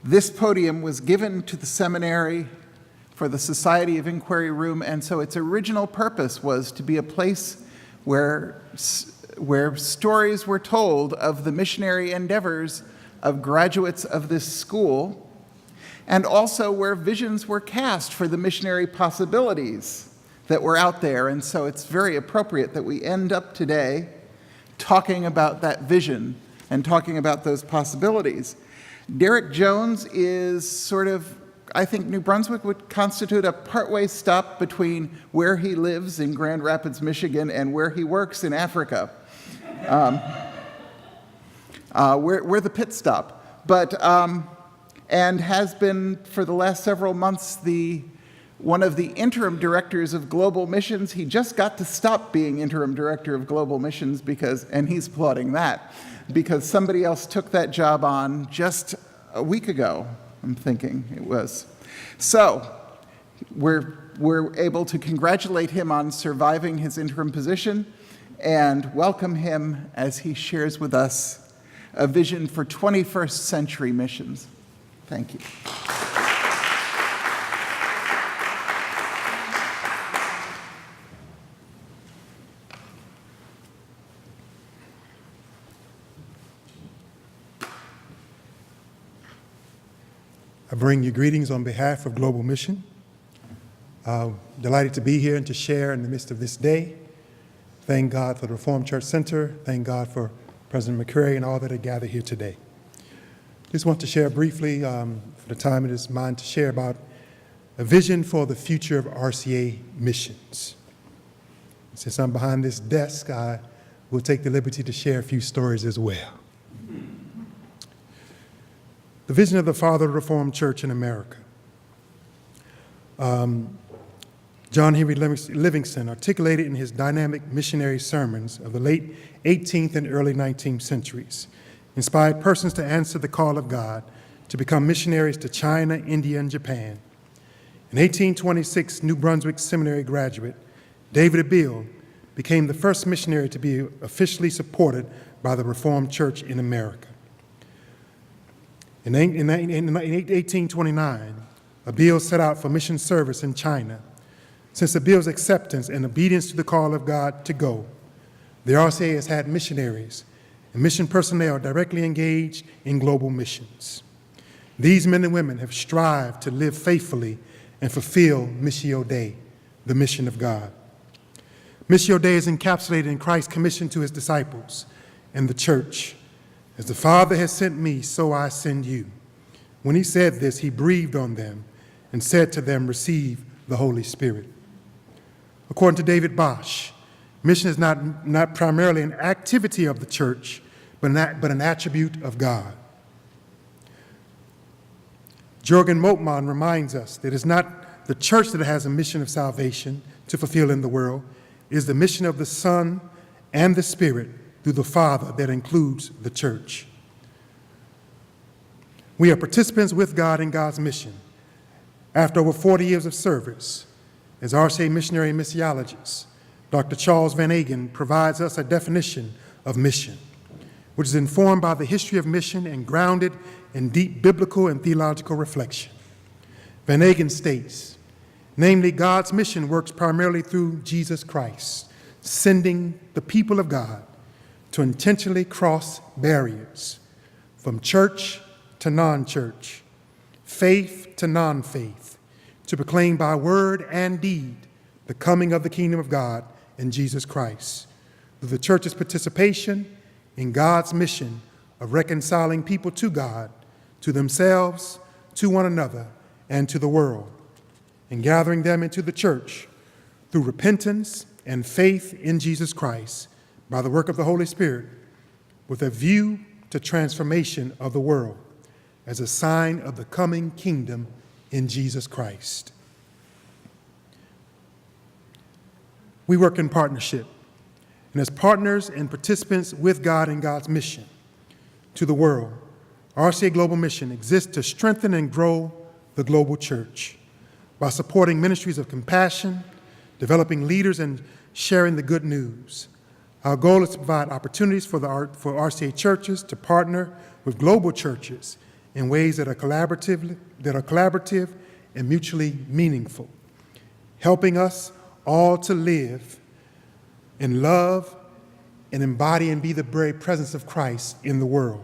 this podium was given to the seminary for the Society of Inquiry Room, and so its original purpose was to be a place where stories were told of the missionary endeavors of graduates of this school, and also where visions were cast for the missionary possibilities that were out there. And so it's very appropriate that we end up today talking about that vision and talking about those possibilities. Derek Jones is sort of, I think New Brunswick would constitute a partway stop between where he lives in Grand Rapids, Michigan, and where he works in Africa. We're the pit stop. But, and has been for the last several months one of the interim directors of global missions. He just got to stop being interim director of global missions and he's applauding that, because somebody else took that job on just a week ago, I'm thinking it was. So we're able to congratulate him on surviving his interim position and welcome him as he shares with us a vision for 21st century missions. Thank you. I bring you greetings on behalf of Global Mission. Delighted to be here and to share in the midst of this day. Thank God for the Reformed Church Center. Thank God for President McCrary and all that are gathered here today. Just want to share briefly, for the time it is mine to share about a vision for the future of RCA missions. Since I'm behind this desk, I will take the liberty to share a few stories as well. The vision of the Father of the Reformed Church in America. John Henry Livingston articulated in his dynamic missionary sermons of the late 18th and early 19th centuries, inspired persons to answer the call of God to become missionaries to China, India, and Japan. In 1826, New Brunswick Seminary graduate David Abiel became the first missionary to be officially supported by the Reformed Church in America. In 1829, Abiel set out for mission service in China. Since Abiel's acceptance and obedience to the call of God to go, the RCA has had missionaries and mission personnel directly engaged in global missions. These men and women have strived to live faithfully and fulfill Missio Dei, the mission of God. Missio Dei is encapsulated in Christ's commission to his disciples and the church. As the Father has sent me, so I send you. When he said this, he breathed on them and said to them, receive the Holy Spirit. According to David Bosch, mission is not primarily an activity of the church, but an attribute of God. Jürgen Moltmann reminds us that it's not the church that has a mission of salvation to fulfill in the world. It is the mission of the Son and the Spirit through the Father that includes the church. We are participants with God in God's mission. After over 40 years of service as RCA missionary and missiologist, Dr. Charles Van Agen provides us a definition of mission, which is informed by the history of mission and grounded in deep biblical and theological reflection. Van Agen states, namely, God's mission works primarily through Jesus Christ, sending the people of God to intentionally cross barriers from church to non-church, faith to non-faith, to proclaim by word and deed the coming of the kingdom of God in Jesus Christ, through the church's participation in God's mission of reconciling people to God, to themselves, to one another, and to the world, and gathering them into the church through repentance and faith in Jesus Christ by the work of the Holy Spirit, with a view to transformation of the world as a sign of the coming kingdom in Jesus Christ. We work in partnership, and as partners and participants with God in God's mission to the world, RCA Global Mission exists to strengthen and grow the global church by supporting ministries of compassion, developing leaders, and sharing the good news. Our goal is to provide opportunities for RCA churches to partner with global churches in ways that are collaborative and mutually meaningful, helping us all to live in love and embody and be the very presence of Christ in the world.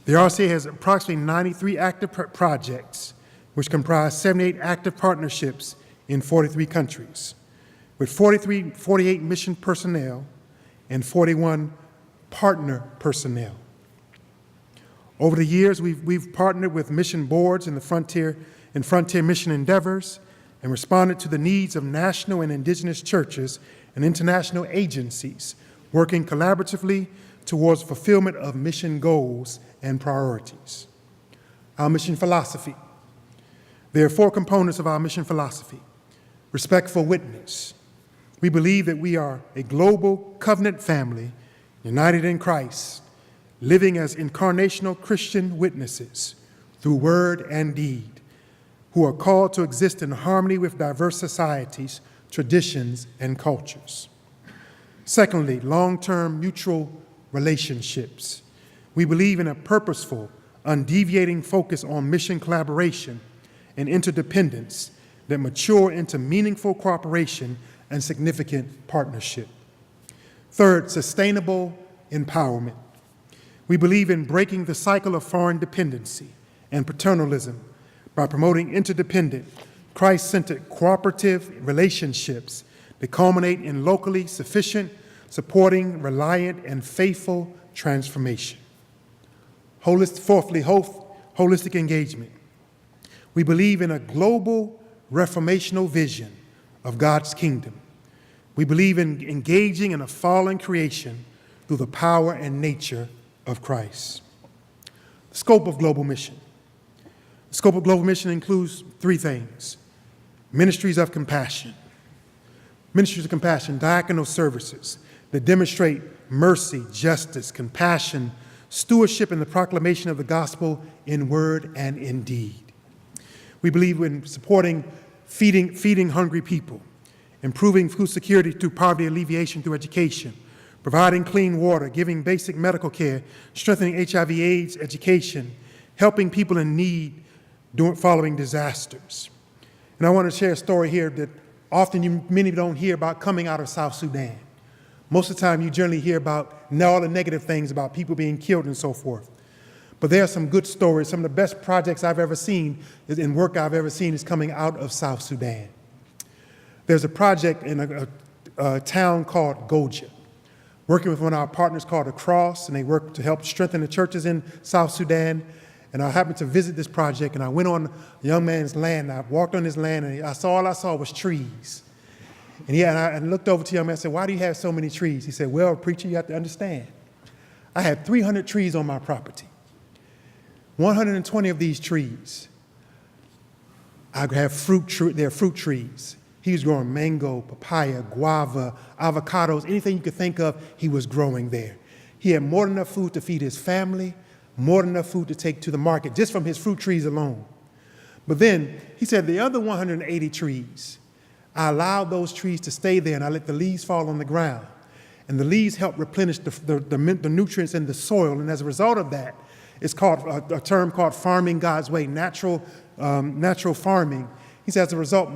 The RCA has approximately 93 active projects, which comprise 78 active partnerships in 43 countries, with 48 mission personnel and 41 partner personnel. Over the years, we've partnered with mission boards in frontier mission endeavors and responded to the needs of national and indigenous churches and international agencies working collaboratively towards fulfillment of mission goals and priorities. Our mission philosophy. There are 4 components of our mission philosophy. Respectful witness. We believe that we are a global covenant family united in Christ, living as incarnational Christian witnesses through word and deed, who are called to exist in harmony with diverse societies, traditions, and cultures. Secondly, long-term mutual relationships. We believe in a purposeful, undeviating focus on mission collaboration and interdependence that mature into meaningful cooperation and significant partnership. Third, sustainable empowerment. We believe in breaking the cycle of foreign dependency and paternalism by promoting interdependent, Christ-centered cooperative relationships that culminate in locally sufficient, supporting, reliant, and faithful transformation. Fourthly, holistic engagement. We believe in a global reformational vision of God's kingdom. We believe in engaging in a fallen creation through the power and nature of Christ. The scope of global mission. The scope of global mission includes three things: ministries of compassion. Ministries of compassion, diaconal services that demonstrate mercy, justice, compassion, stewardship, and the proclamation of the gospel in word and in deed. We believe in supporting feeding hungry people, improving food security through poverty alleviation through education, providing clean water, giving basic medical care, strengthening HIV/AIDS education, helping people in need following disasters. And I want to share a story here that often many don't hear about coming out of South Sudan. Most of the time, you generally hear about all the negative things about people being killed and so forth. But there are some good stories. Some of the best projects I've ever seen and work I've ever seen is coming out of South Sudan. There's a project in a town called Goja, working with one of our partners called Across, and they work to help strengthen the churches in South Sudan. And I happened to visit this project, and I went on a young man's land. I walked on his land, and all I saw was trees. And I looked over to the young man and said, "Why do you have so many trees?" He said, "Well, preacher, you have to understand. I had 300 trees on my property. 120 of these trees, I have they're fruit trees. He was growing mango, papaya, guava, avocados, anything you could think of, he was growing there. He had more than enough food to feed his family, more than enough food to take to the market, just from his fruit trees alone. But then, he said, the other 180 trees, I allowed those trees to stay there, and I let the leaves fall on the ground. And the leaves help replenish the nutrients in the soil, and as a result of that, it's called a term called farming God's way, natural farming. He says, as a result,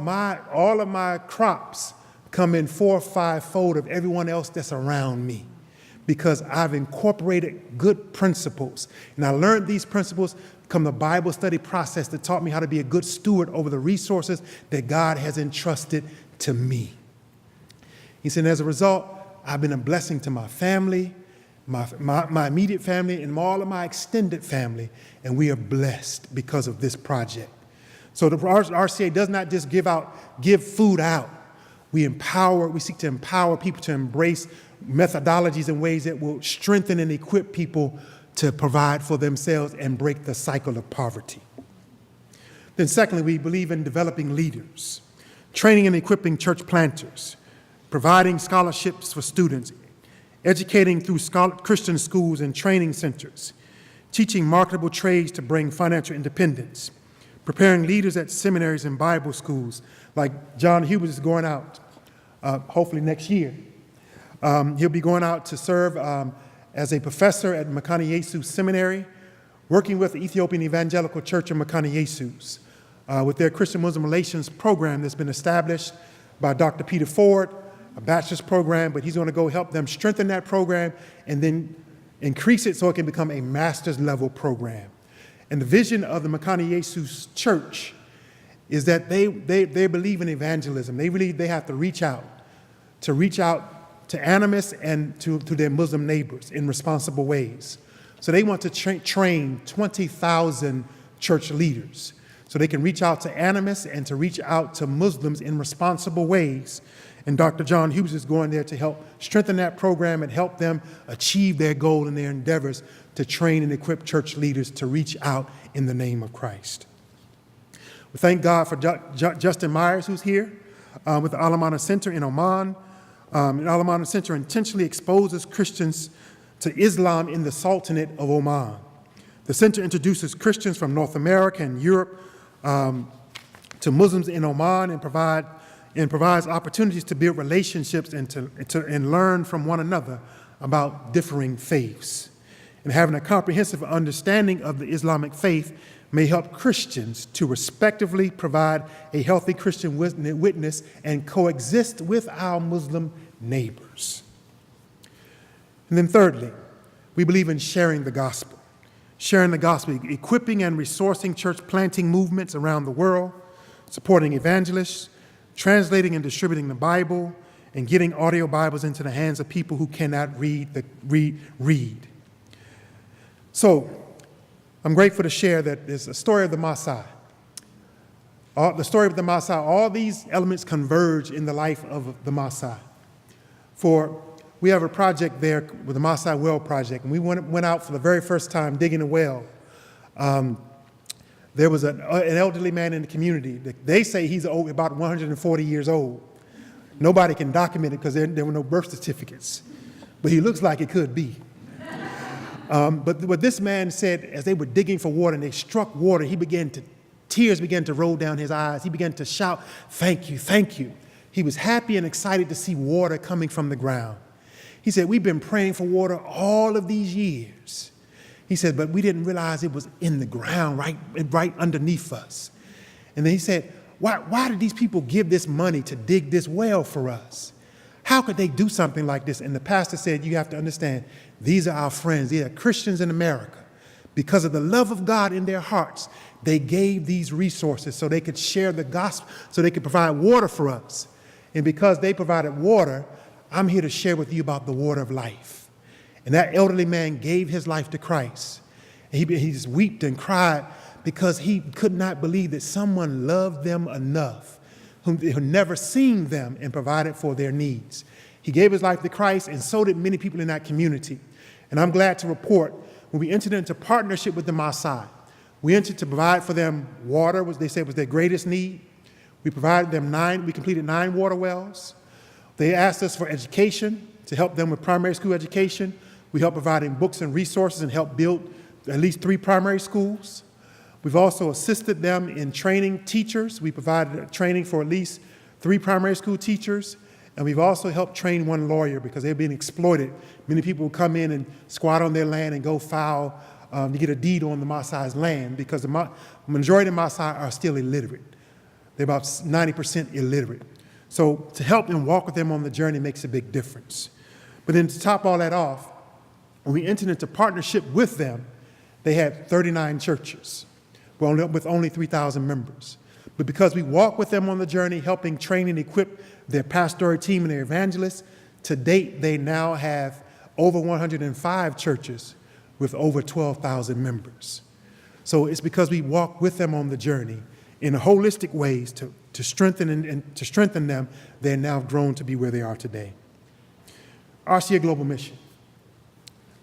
all of my crops come in 4 or 5-fold of everyone else that's around me, because I've incorporated good principles. And I learned these principles from the Bible study process that taught me how to be a good steward over the resources that God has entrusted to me. He said, as a result, I've been a blessing to my family, my immediate family, and all of my extended family, and we are blessed because of this project. So the RCA does not just give food out. We seek to empower people to embrace methodologies and ways that will strengthen and equip people to provide for themselves and break the cycle of poverty. Then secondly, we believe in developing leaders, training and equipping church planters, providing scholarships for students, educating through Christian schools and training centers, teaching marketable trades to bring financial independence, preparing leaders at seminaries and Bible schools, like John Hubert is going out, hopefully next year. He'll be going out to serve as a professor at Makani Yesus Seminary, working with the Ethiopian Evangelical Church in Makani Yesus, with their Christian Muslim Relations program that's been established by Dr. Peter Ford, a bachelor's program, but he's going to go help them strengthen that program and then increase it so it can become a master's level program. And the vision of the Makani Yesus Church is that they believe in evangelism. They believe they have to reach out to animists and to their Muslim neighbors in responsible ways. So they want to train 20,000 church leaders so they can reach out to animists and to reach out to Muslims in responsible ways. And Dr. John Hughes is going there to help strengthen that program and help them achieve their goal in their endeavors to train and equip church leaders to reach out in the name of Christ. We thank God for Justin Myers, who's here with the Alamana Center in Oman. The Alamana Center intentionally exposes Christians to Islam in the Sultanate of Oman. The center introduces Christians from North America and Europe to Muslims in Oman and provides opportunities to build relationships and learn from one another about differing faiths. And having a comprehensive understanding of the Islamic faith may help Christians to respectively provide a healthy Christian witness and coexist with our Muslim neighbors. And then thirdly, we believe in sharing the gospel. Sharing the gospel, equipping and resourcing church planting movements around the world, supporting evangelists, translating and distributing the Bible, and getting audio Bibles into the hands of people who cannot read. So, I'm grateful to share that there's a story of the Maasai. The story of the Maasai, all these elements converge in the life of the Maasai. We have a project there with the Maasai Well Project, and we went out for the very first time digging a well. There was an elderly man in the community. They say he's about 140 years old. Nobody can document it because there were no birth certificates, but he looks like it could be. But what this man said, as they were digging for water and they struck water, tears began to roll down his eyes. He began to shout, "Thank you, thank you." He was happy and excited to see water coming from the ground. He said, "We've been praying for water all of these years." He said, "But we didn't realize it was in the ground, right underneath us." And then he said, why did these people give this money to dig this well for us? How could they do something like this? And the pastor said, "You have to understand, these are our friends. They are Christians in America. Because of the love of God in their hearts, they gave these resources so they could share the gospel, so they could provide water for us. And because they provided water, I'm here to share with you about the water of life." And that elderly man gave his life to Christ. And he just wept and cried because he could not believe that someone loved them enough, who had never seen them and provided for their needs. He gave his life to Christ, and so did many people in that community. And I'm glad to report, when we entered into partnership with the Maasai, we entered to provide for them water, which they said was their greatest need. We completed 9 water wells. They asked us for education, to help them with primary school education. We helped providing books and resources and helped build at least 3 primary schools. We've also assisted them in training teachers. We provided training for at least 3 primary school teachers. And we've also helped train 1 lawyer because they're being exploited. Many people will come in and squat on their land and go file to get a deed on the Maasai's land because the majority of Maasai are still illiterate. They're about 90% illiterate. So to help and walk with them on the journey makes a big difference. But then to top all that off, when we entered into partnership with them, they had 39 churches with only 3,000 members. But because we walk with them on the journey, helping train and equip their pastoral team and their evangelists, to date, they now have over 105 churches with over 12,000 members. So it's because we walk with them on the journey in holistic ways to strengthen them, they're now grown to be where they are today. RCA Global Mission.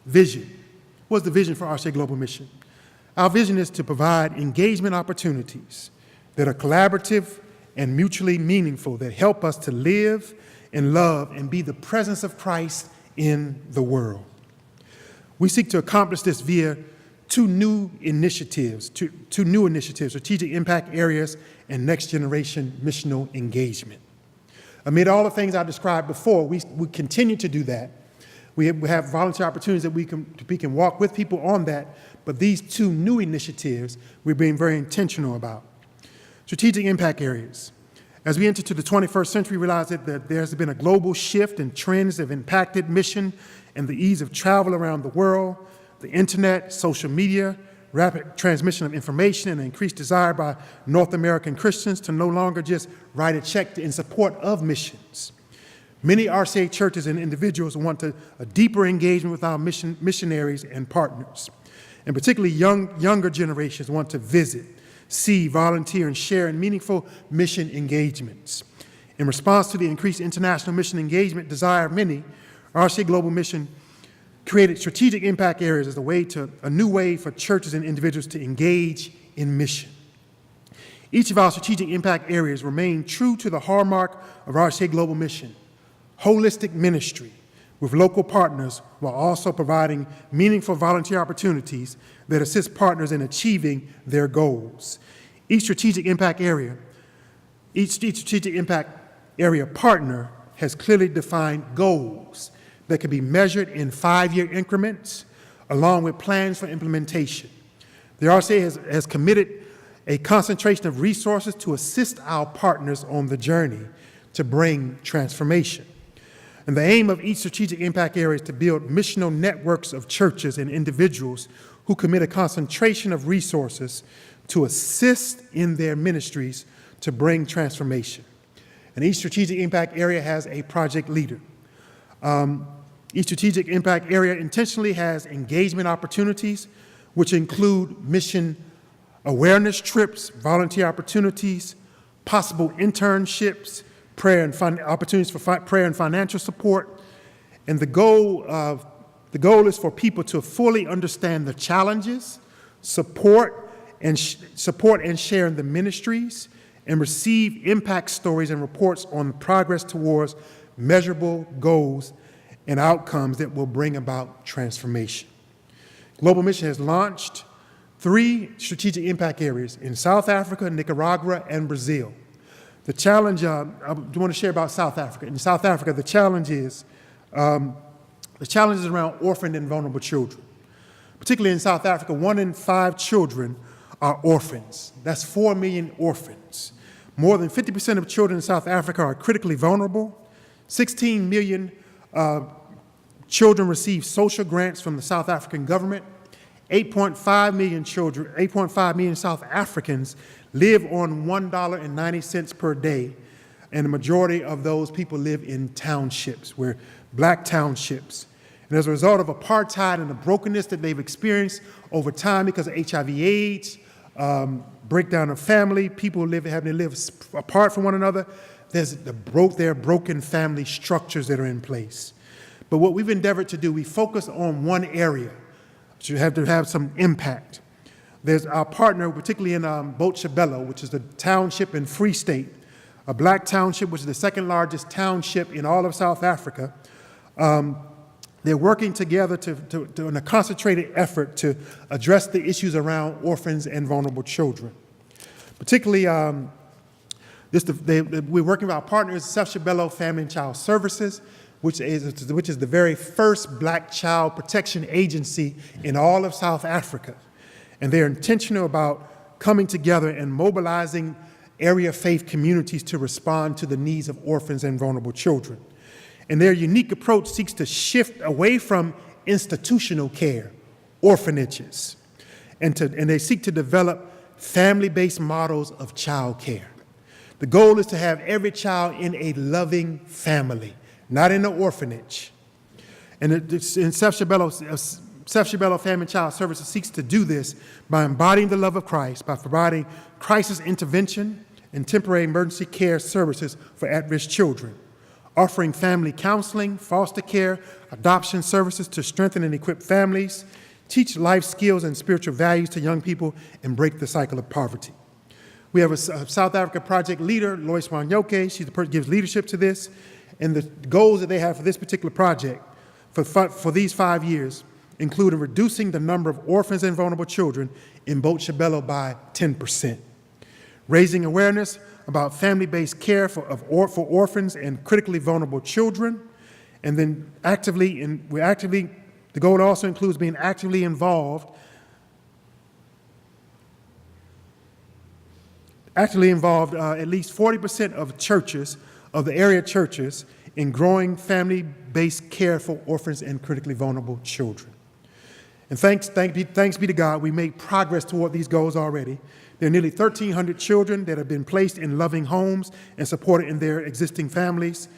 Vision. What's the vision for RCA Global Mission? Our vision is to provide engagement opportunities that are collaborative and mutually meaningful, that help us to live and love and be the presence of Christ in the world. We seek to accomplish this via two new initiatives, strategic impact areas and next generation missional engagement. Amid all the things I described before, we continue to do that. We have volunteer opportunities that we can walk with people on that, but these 2 new initiatives we're being very intentional about. Strategic impact areas. As we enter to the 21st century, we realize that there's been a global shift in trends that have impacted mission and the ease of travel around the world, the internet, social media, rapid transmission of information, and an increased desire by North American Christians to no longer just write a check in support of missions. Many RCA churches and individuals want a deeper engagement with our missionaries and partners. And particularly younger generations want to visit, see, volunteer, and share in meaningful mission engagements. In response to the increased international mission engagement desire of many, RCA Global Mission created strategic impact areas as a new way for churches and individuals to engage in mission. Each of our strategic impact areas remain true to the hallmark of RCA Global Mission, holistic ministry with local partners while also providing meaningful volunteer opportunities that assist partners in achieving their goals. Each strategic impact area partner has clearly defined goals that can be measured in 5-year increments, along with plans for implementation. The RCA has committed a concentration of resources to assist our partners on the journey to bring transformation. And the aim of each strategic impact area is to build missional networks of churches and individuals who commit a concentration of resources to assist in their ministries to bring transformation. And each strategic impact area has a project leader. Each strategic impact area intentionally has engagement opportunities which include mission awareness trips, volunteer opportunities, possible internships, opportunities for prayer and financial support. And the goal is for people to fully understand the challenges, support and share in the ministries, and receive impact stories and reports on progress towards measurable goals and outcomes that will bring about transformation. Global Mission has launched 3 strategic impact areas in South Africa, Nicaragua, and Brazil. The challenge, I want to share about South Africa. In South Africa, the challenge is around orphaned and vulnerable children. Particularly in South Africa, 1 in 5 children are orphans. That's 4 million orphans. More than 50% of children in South Africa are critically vulnerable. 16 million children receive social grants from the South African government. 8.5 million South Africans live on $1.90 per day, and the majority of those people live in townships, black townships. And as a result of apartheid and the brokenness that they've experienced over time because of HIV/AIDS, breakdown of family, people having to live apart from one another, there are broken family structures that are in place. But what we've endeavored to do, we focus on one area, which you have to have some impact. There's our partner, particularly in Botshabelo, which is the township in Free State, a black township, which is the second largest township in all of South Africa. They're working together in a concentrated effort to address the issues around orphans and vulnerable children. Particularly, we're working with our partners, Botshabelo Family and Child Services, which is the very first black child protection agency in all of South Africa. And they're intentional about coming together and mobilizing area faith communities to respond to the needs of orphans and vulnerable children. And their unique approach seeks to shift away from institutional care, orphanages, and they seek to develop family-based models of child care. The goal is to have every child in a loving family, not in an orphanage. And Botshabelo Family and Child Services seeks to do this by embodying the love of Christ, by providing crisis intervention and temporary emergency care services for at-risk children, offering family counseling, foster care, adoption services to strengthen and equip families, teach life skills and spiritual values to young people, and break the cycle of poverty. We have a South Africa project leader, Lois Wanyoke. She's the person who gives leadership to this. And the goals that they have for this particular project for these 5 years include reducing the number of orphans and vulnerable children in Botshabelo by 10%, raising awareness about family-based care for orphans and critically vulnerable children, and then the goal also includes being actively involved at least 40% of churches, of the area churches, in growing family-based care for orphans and critically vulnerable children. And thanks be to God, we made progress toward these goals already. There are nearly 1,300 children that have been placed in loving homes and supported in their existing families.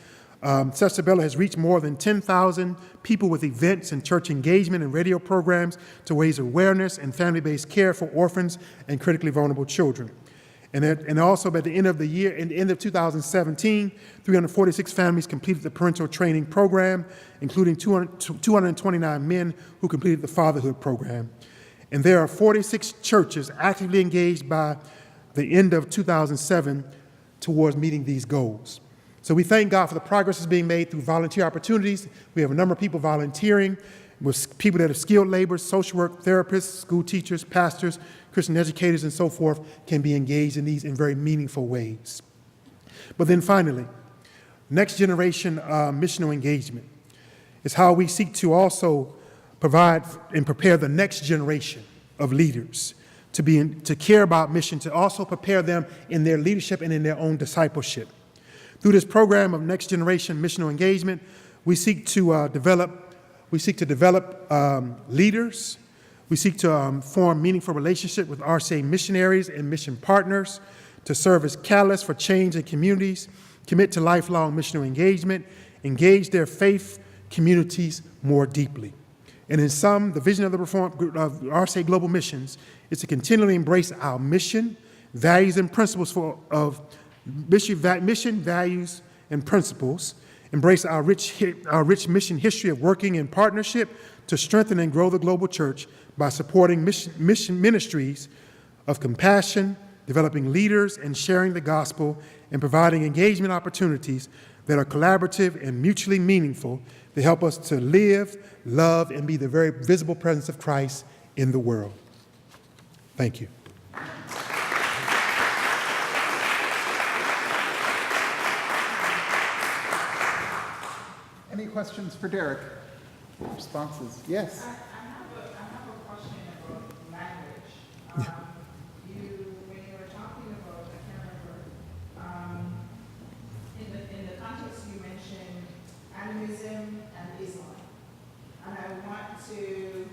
Botshabelo has reached more than 10,000 people with events and church engagement and radio programs to raise awareness and family-based care for orphans and critically vulnerable children. And also by the end of the year, in the end of 2017, 346 families completed the parental training program, including 229 men who completed the fatherhood program. And there are 46 churches actively engaged by the end of 2007 towards meeting these goals. So we thank God for the progress that's being made through volunteer opportunities. We have a number of people volunteering with people that are skilled laborers, social work therapists, school teachers, pastors, Christian educators, and so forth can be engaged in these in very meaningful ways. But then finally, next generation missional engagement is how we seek to also provide and prepare the next generation of leaders to care about mission, to also prepare them in their leadership and in their own discipleship. Through this program of next generation missional engagement, we seek to develop leaders. We seek to form meaningful relationships with RCA missionaries and mission partners, to serve as catalysts for change in communities, commit to lifelong missional engagement, engage their faith communities more deeply. And in sum, the vision of the RCA Global Missions is to continually embrace our mission, values, and principles mission, values, and principles, embrace our rich mission history of working in partnership to strengthen and grow the global church by supporting mission ministries of compassion, developing leaders, and sharing the gospel, and providing engagement opportunities that are collaborative and mutually meaningful to help us to live, love, and be the very visible presence of Christ in the world. Thank you. Any questions for Derek? Responses? Yes. I have a question about language. When you were talking about, I can't remember, in the context you mentioned animism and Islam. And I want to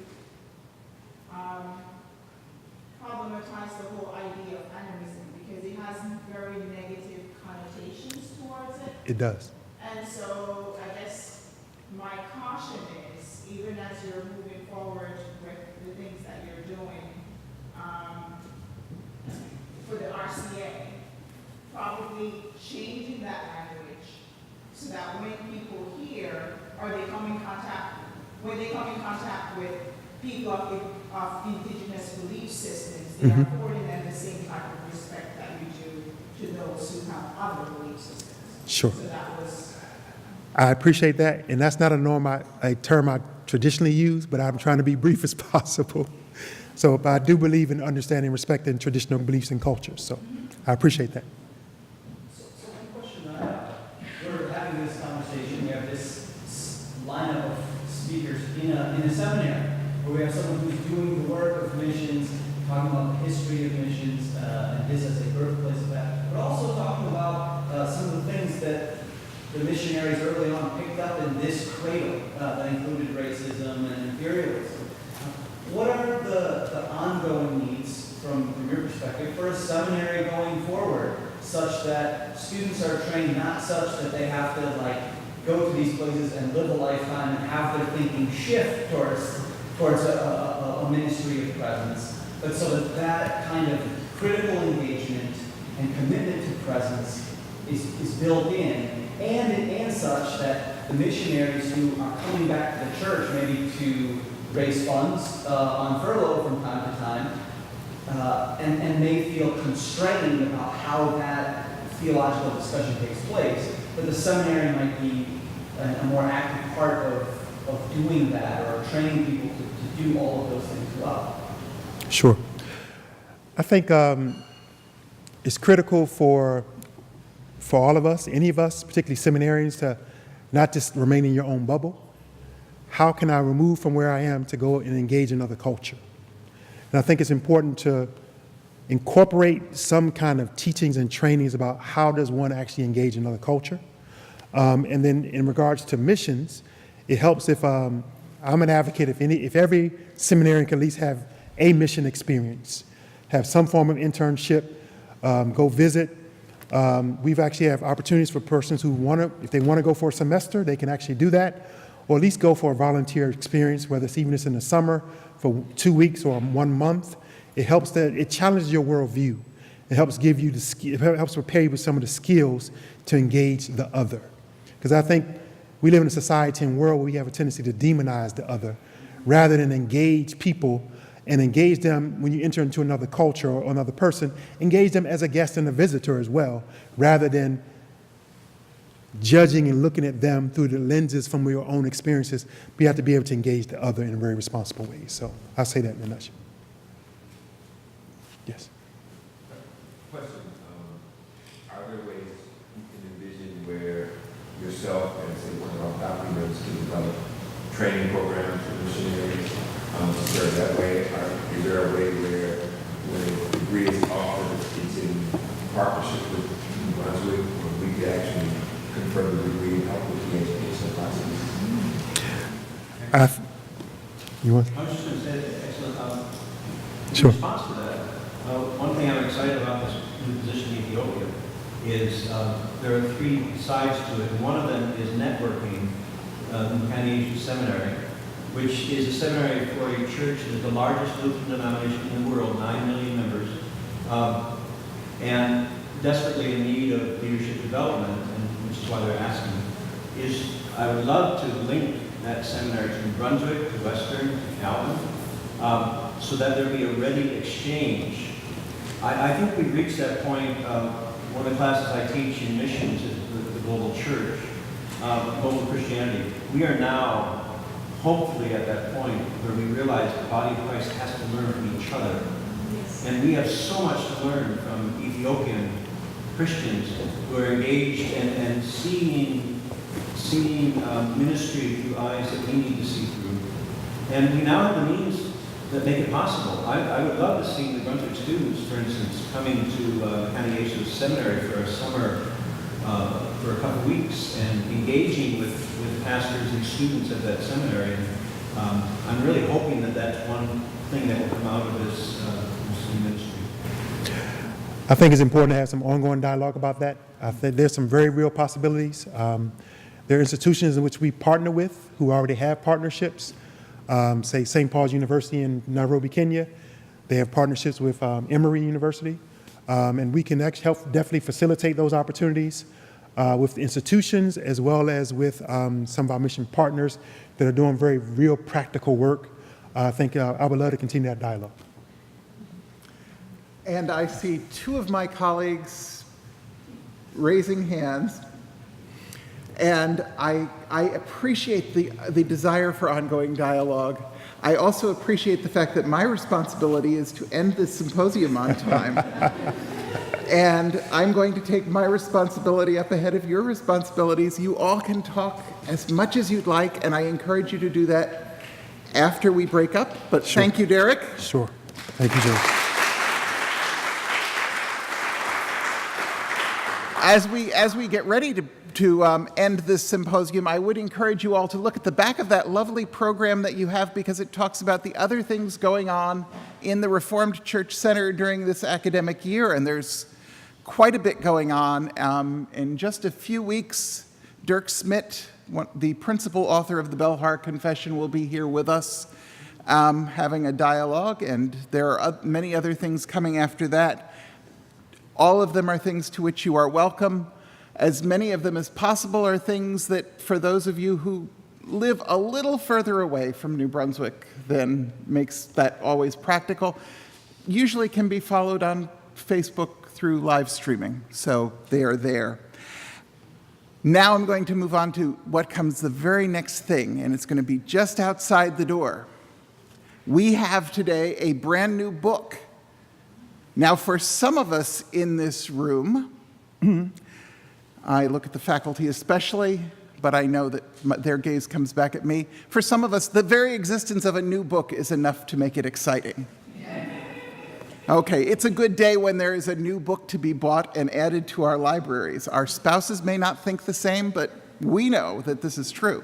problematize the whole idea of animism because it has very negative connotations towards it. It does. And so I guess my caution is, even as you're moving forward with the things that you're doing for the RCA, probably changing that language so that when people hear or they come in contact, when they come in contact with people of indigenous belief systems, they are affording them the same type of respect that we do to those who have other belief systems. Sure. So that was. I appreciate that, and that's not a term I traditionally use, but I'm trying to be brief as possible. So, but I do believe in understanding and respecting traditional beliefs and cultures, so I appreciate that. So one question I have, we're having this conversation, we have this lineup of speakers in a seminary, where we have someone who's doing the work of missions, talking about the history of missions, and this as a birthplace of that, but also talking about some of the things that the missionaries early on picked up in this cradle that included racism and imperialism. What are the ongoing needs from your perspective for a seminary going forward, such that students are trained not such that they have to go to these places and live a lifetime and have their thinking shift towards a ministry of presence, but so that kind of critical engagement and commitment to presence is built in, and such that the missionaries who are coming back to the church, maybe to raise funds on furlough from time to time, and may feel constrained about how that theological discussion takes place, that the seminary might be a more active part of doing that, or training people to do all of those things well. Sure. I think it's critical for all of us, any of us, particularly seminarians, to not just remain in your own bubble. How can I remove from where I am to go and engage in another culture? And I think it's important to incorporate some kind of teachings and trainings about how does one actually engage in another culture. And then in regards to missions, it helps if I'm an advocate, if every seminarian can at least have a mission experience, have some form of internship, go visit. We've actually have opportunities for persons who if they want to go for a semester, they can actually do that, or at least go for a volunteer experience, whether it's even in the summer for 2 weeks or 1 month. It challenges your worldview. It helps give you it helps prepare you with some of the skills to engage the other. Because I think we live in a society and world where we have a tendency to demonize the other, rather than engage people and engage them when you enter into another culture or another person, engage them as a guest and a visitor as well, rather than judging and looking at them through the lenses from your own experiences. We have to be able to engage the other in a very responsible way. So I'll say that in a nutshell. Yes. Question, are there ways you can envision where yourself and say one of our faculty members can develop training programs for missionaries to serve that way? Is there a way where when a degree is offered, it's in partnership with New Brunswick, where we could actually confer the degree and help with the educational process? You want? I was just going to say, excellent. Sure. In response to that, one thing I'm excited about this new position in Ethiopia is there are 3 sides to it. One of them is networking in Canadian Seminary which is a seminary for a church that is the largest Lutheran denomination in the world, 9 million members, and desperately in need of leadership development, and which is why they're asking, is I would love to link that seminary to New Brunswick, to Western, to Calvin, so that there be a ready exchange. I think we've reached that point. One of the classes I teach in missions is the global church, global Christianity. We are now hopefully at that point where we realize the body of Christ has to learn from each other. Yes. And we have so much to learn from Ethiopian Christians who are engaged and seeing ministry through eyes that we need to see through. And we now have the means that make it possible. I would love to see New Brunswick students, for instance, coming to Canadia's seminary for a summer, for a couple of weeks, and engaging with pastors and students at that seminary. I'm really hoping that that's one thing that will come out of this ministry. I think it's important to have some ongoing dialogue about that. I think there's some very real possibilities. There are institutions in which we partner with who already have partnerships. Say St. Paul's University in Nairobi, Kenya. They have partnerships with Emory University. And we can actually help definitely facilitate those opportunities with the institutions as well as with some of our mission partners that are doing very real practical work. I think I would love to continue that dialogue. And I see two of my colleagues raising hands. And I appreciate the desire for ongoing dialogue. I also appreciate the fact that my responsibility is to end this symposium on time. And I'm going to take my responsibility up ahead of your responsibilities. You all can talk as much as you'd like, and I encourage you to do that after we break up. But Sure. Thank you, Derek. Sure. Thank you, Joe. As we get ready to end this symposium, I would encourage you all to look at the back of that lovely program that you have, because it talks about the other things going on in the Reformed Church Center during this academic year, and there's quite a bit going on. In just a few weeks, Dirk Smith, the principal author of the Belhar Confession, will be here with us having a dialogue, and there are many other things coming after that. All of them are things to which you are welcome. As many of them as possible are things that, for those of you who live a little further away from New Brunswick than makes that always practical, usually can be followed on Facebook through live streaming. So they are there. Now I'm going to move on to what comes the very next thing, and it's going to be just outside the door. We have today a brand new book. Now, for some of us in this room, I look at the faculty especially, but I know that their gaze comes back at me. For some of us, the very existence of a new book is enough to make it exciting. Okay, it's a good day when there is a new book to be bought and added to our libraries. Our spouses may not think the same, but we know that this is true.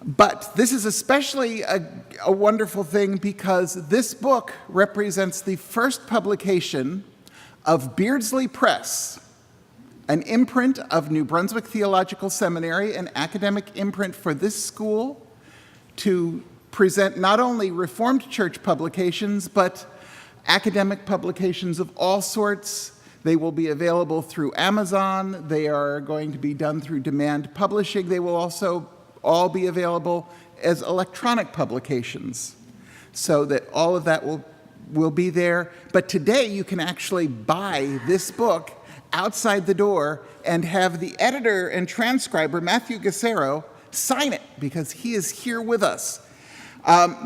But this is especially a wonderful thing because this book represents the first publication of Beardsley Press, an imprint of New Brunswick Theological Seminary, an academic imprint for this school, to present not only Reformed Church publications, but academic publications of all sorts. They will be available through Amazon. They are going to be done through demand publishing. They will also all be available as electronic publications, so that all of that will be there. But today you can actually buy this book outside the door and have the editor and transcriber, Matthew Gassero, sign it because he is here with us.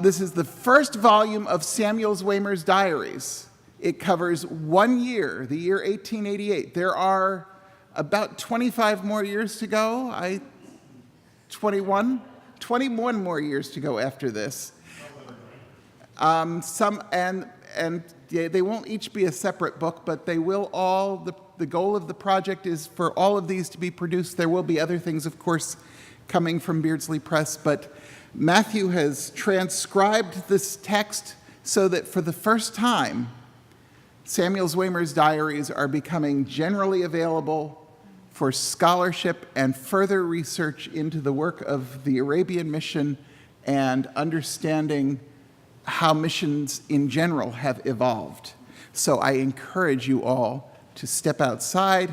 This is the first volume of Samuel Zwemer's diaries. It covers 1 year, the year 1888. There are about 25 more years to go. 21 more years to go after this. They won't each be a separate book, but they will all, the goal of the project is for all of these to be produced. There will be other things, of course, coming from Beardsley Press, but Matthew has transcribed this text so that for the first time, Samuel Zwemer's diaries are becoming generally available for scholarship and further research into the work of the Arabian mission and understanding how missions in general have evolved. So I encourage you all to step outside,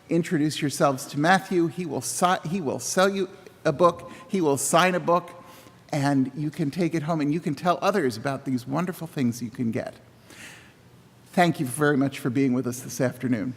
introduce yourselves to Matthew. He will sell you a book, he will sign a book, and you can take it home and you can tell others about these wonderful things you can get. Thank you very much for being with us this afternoon.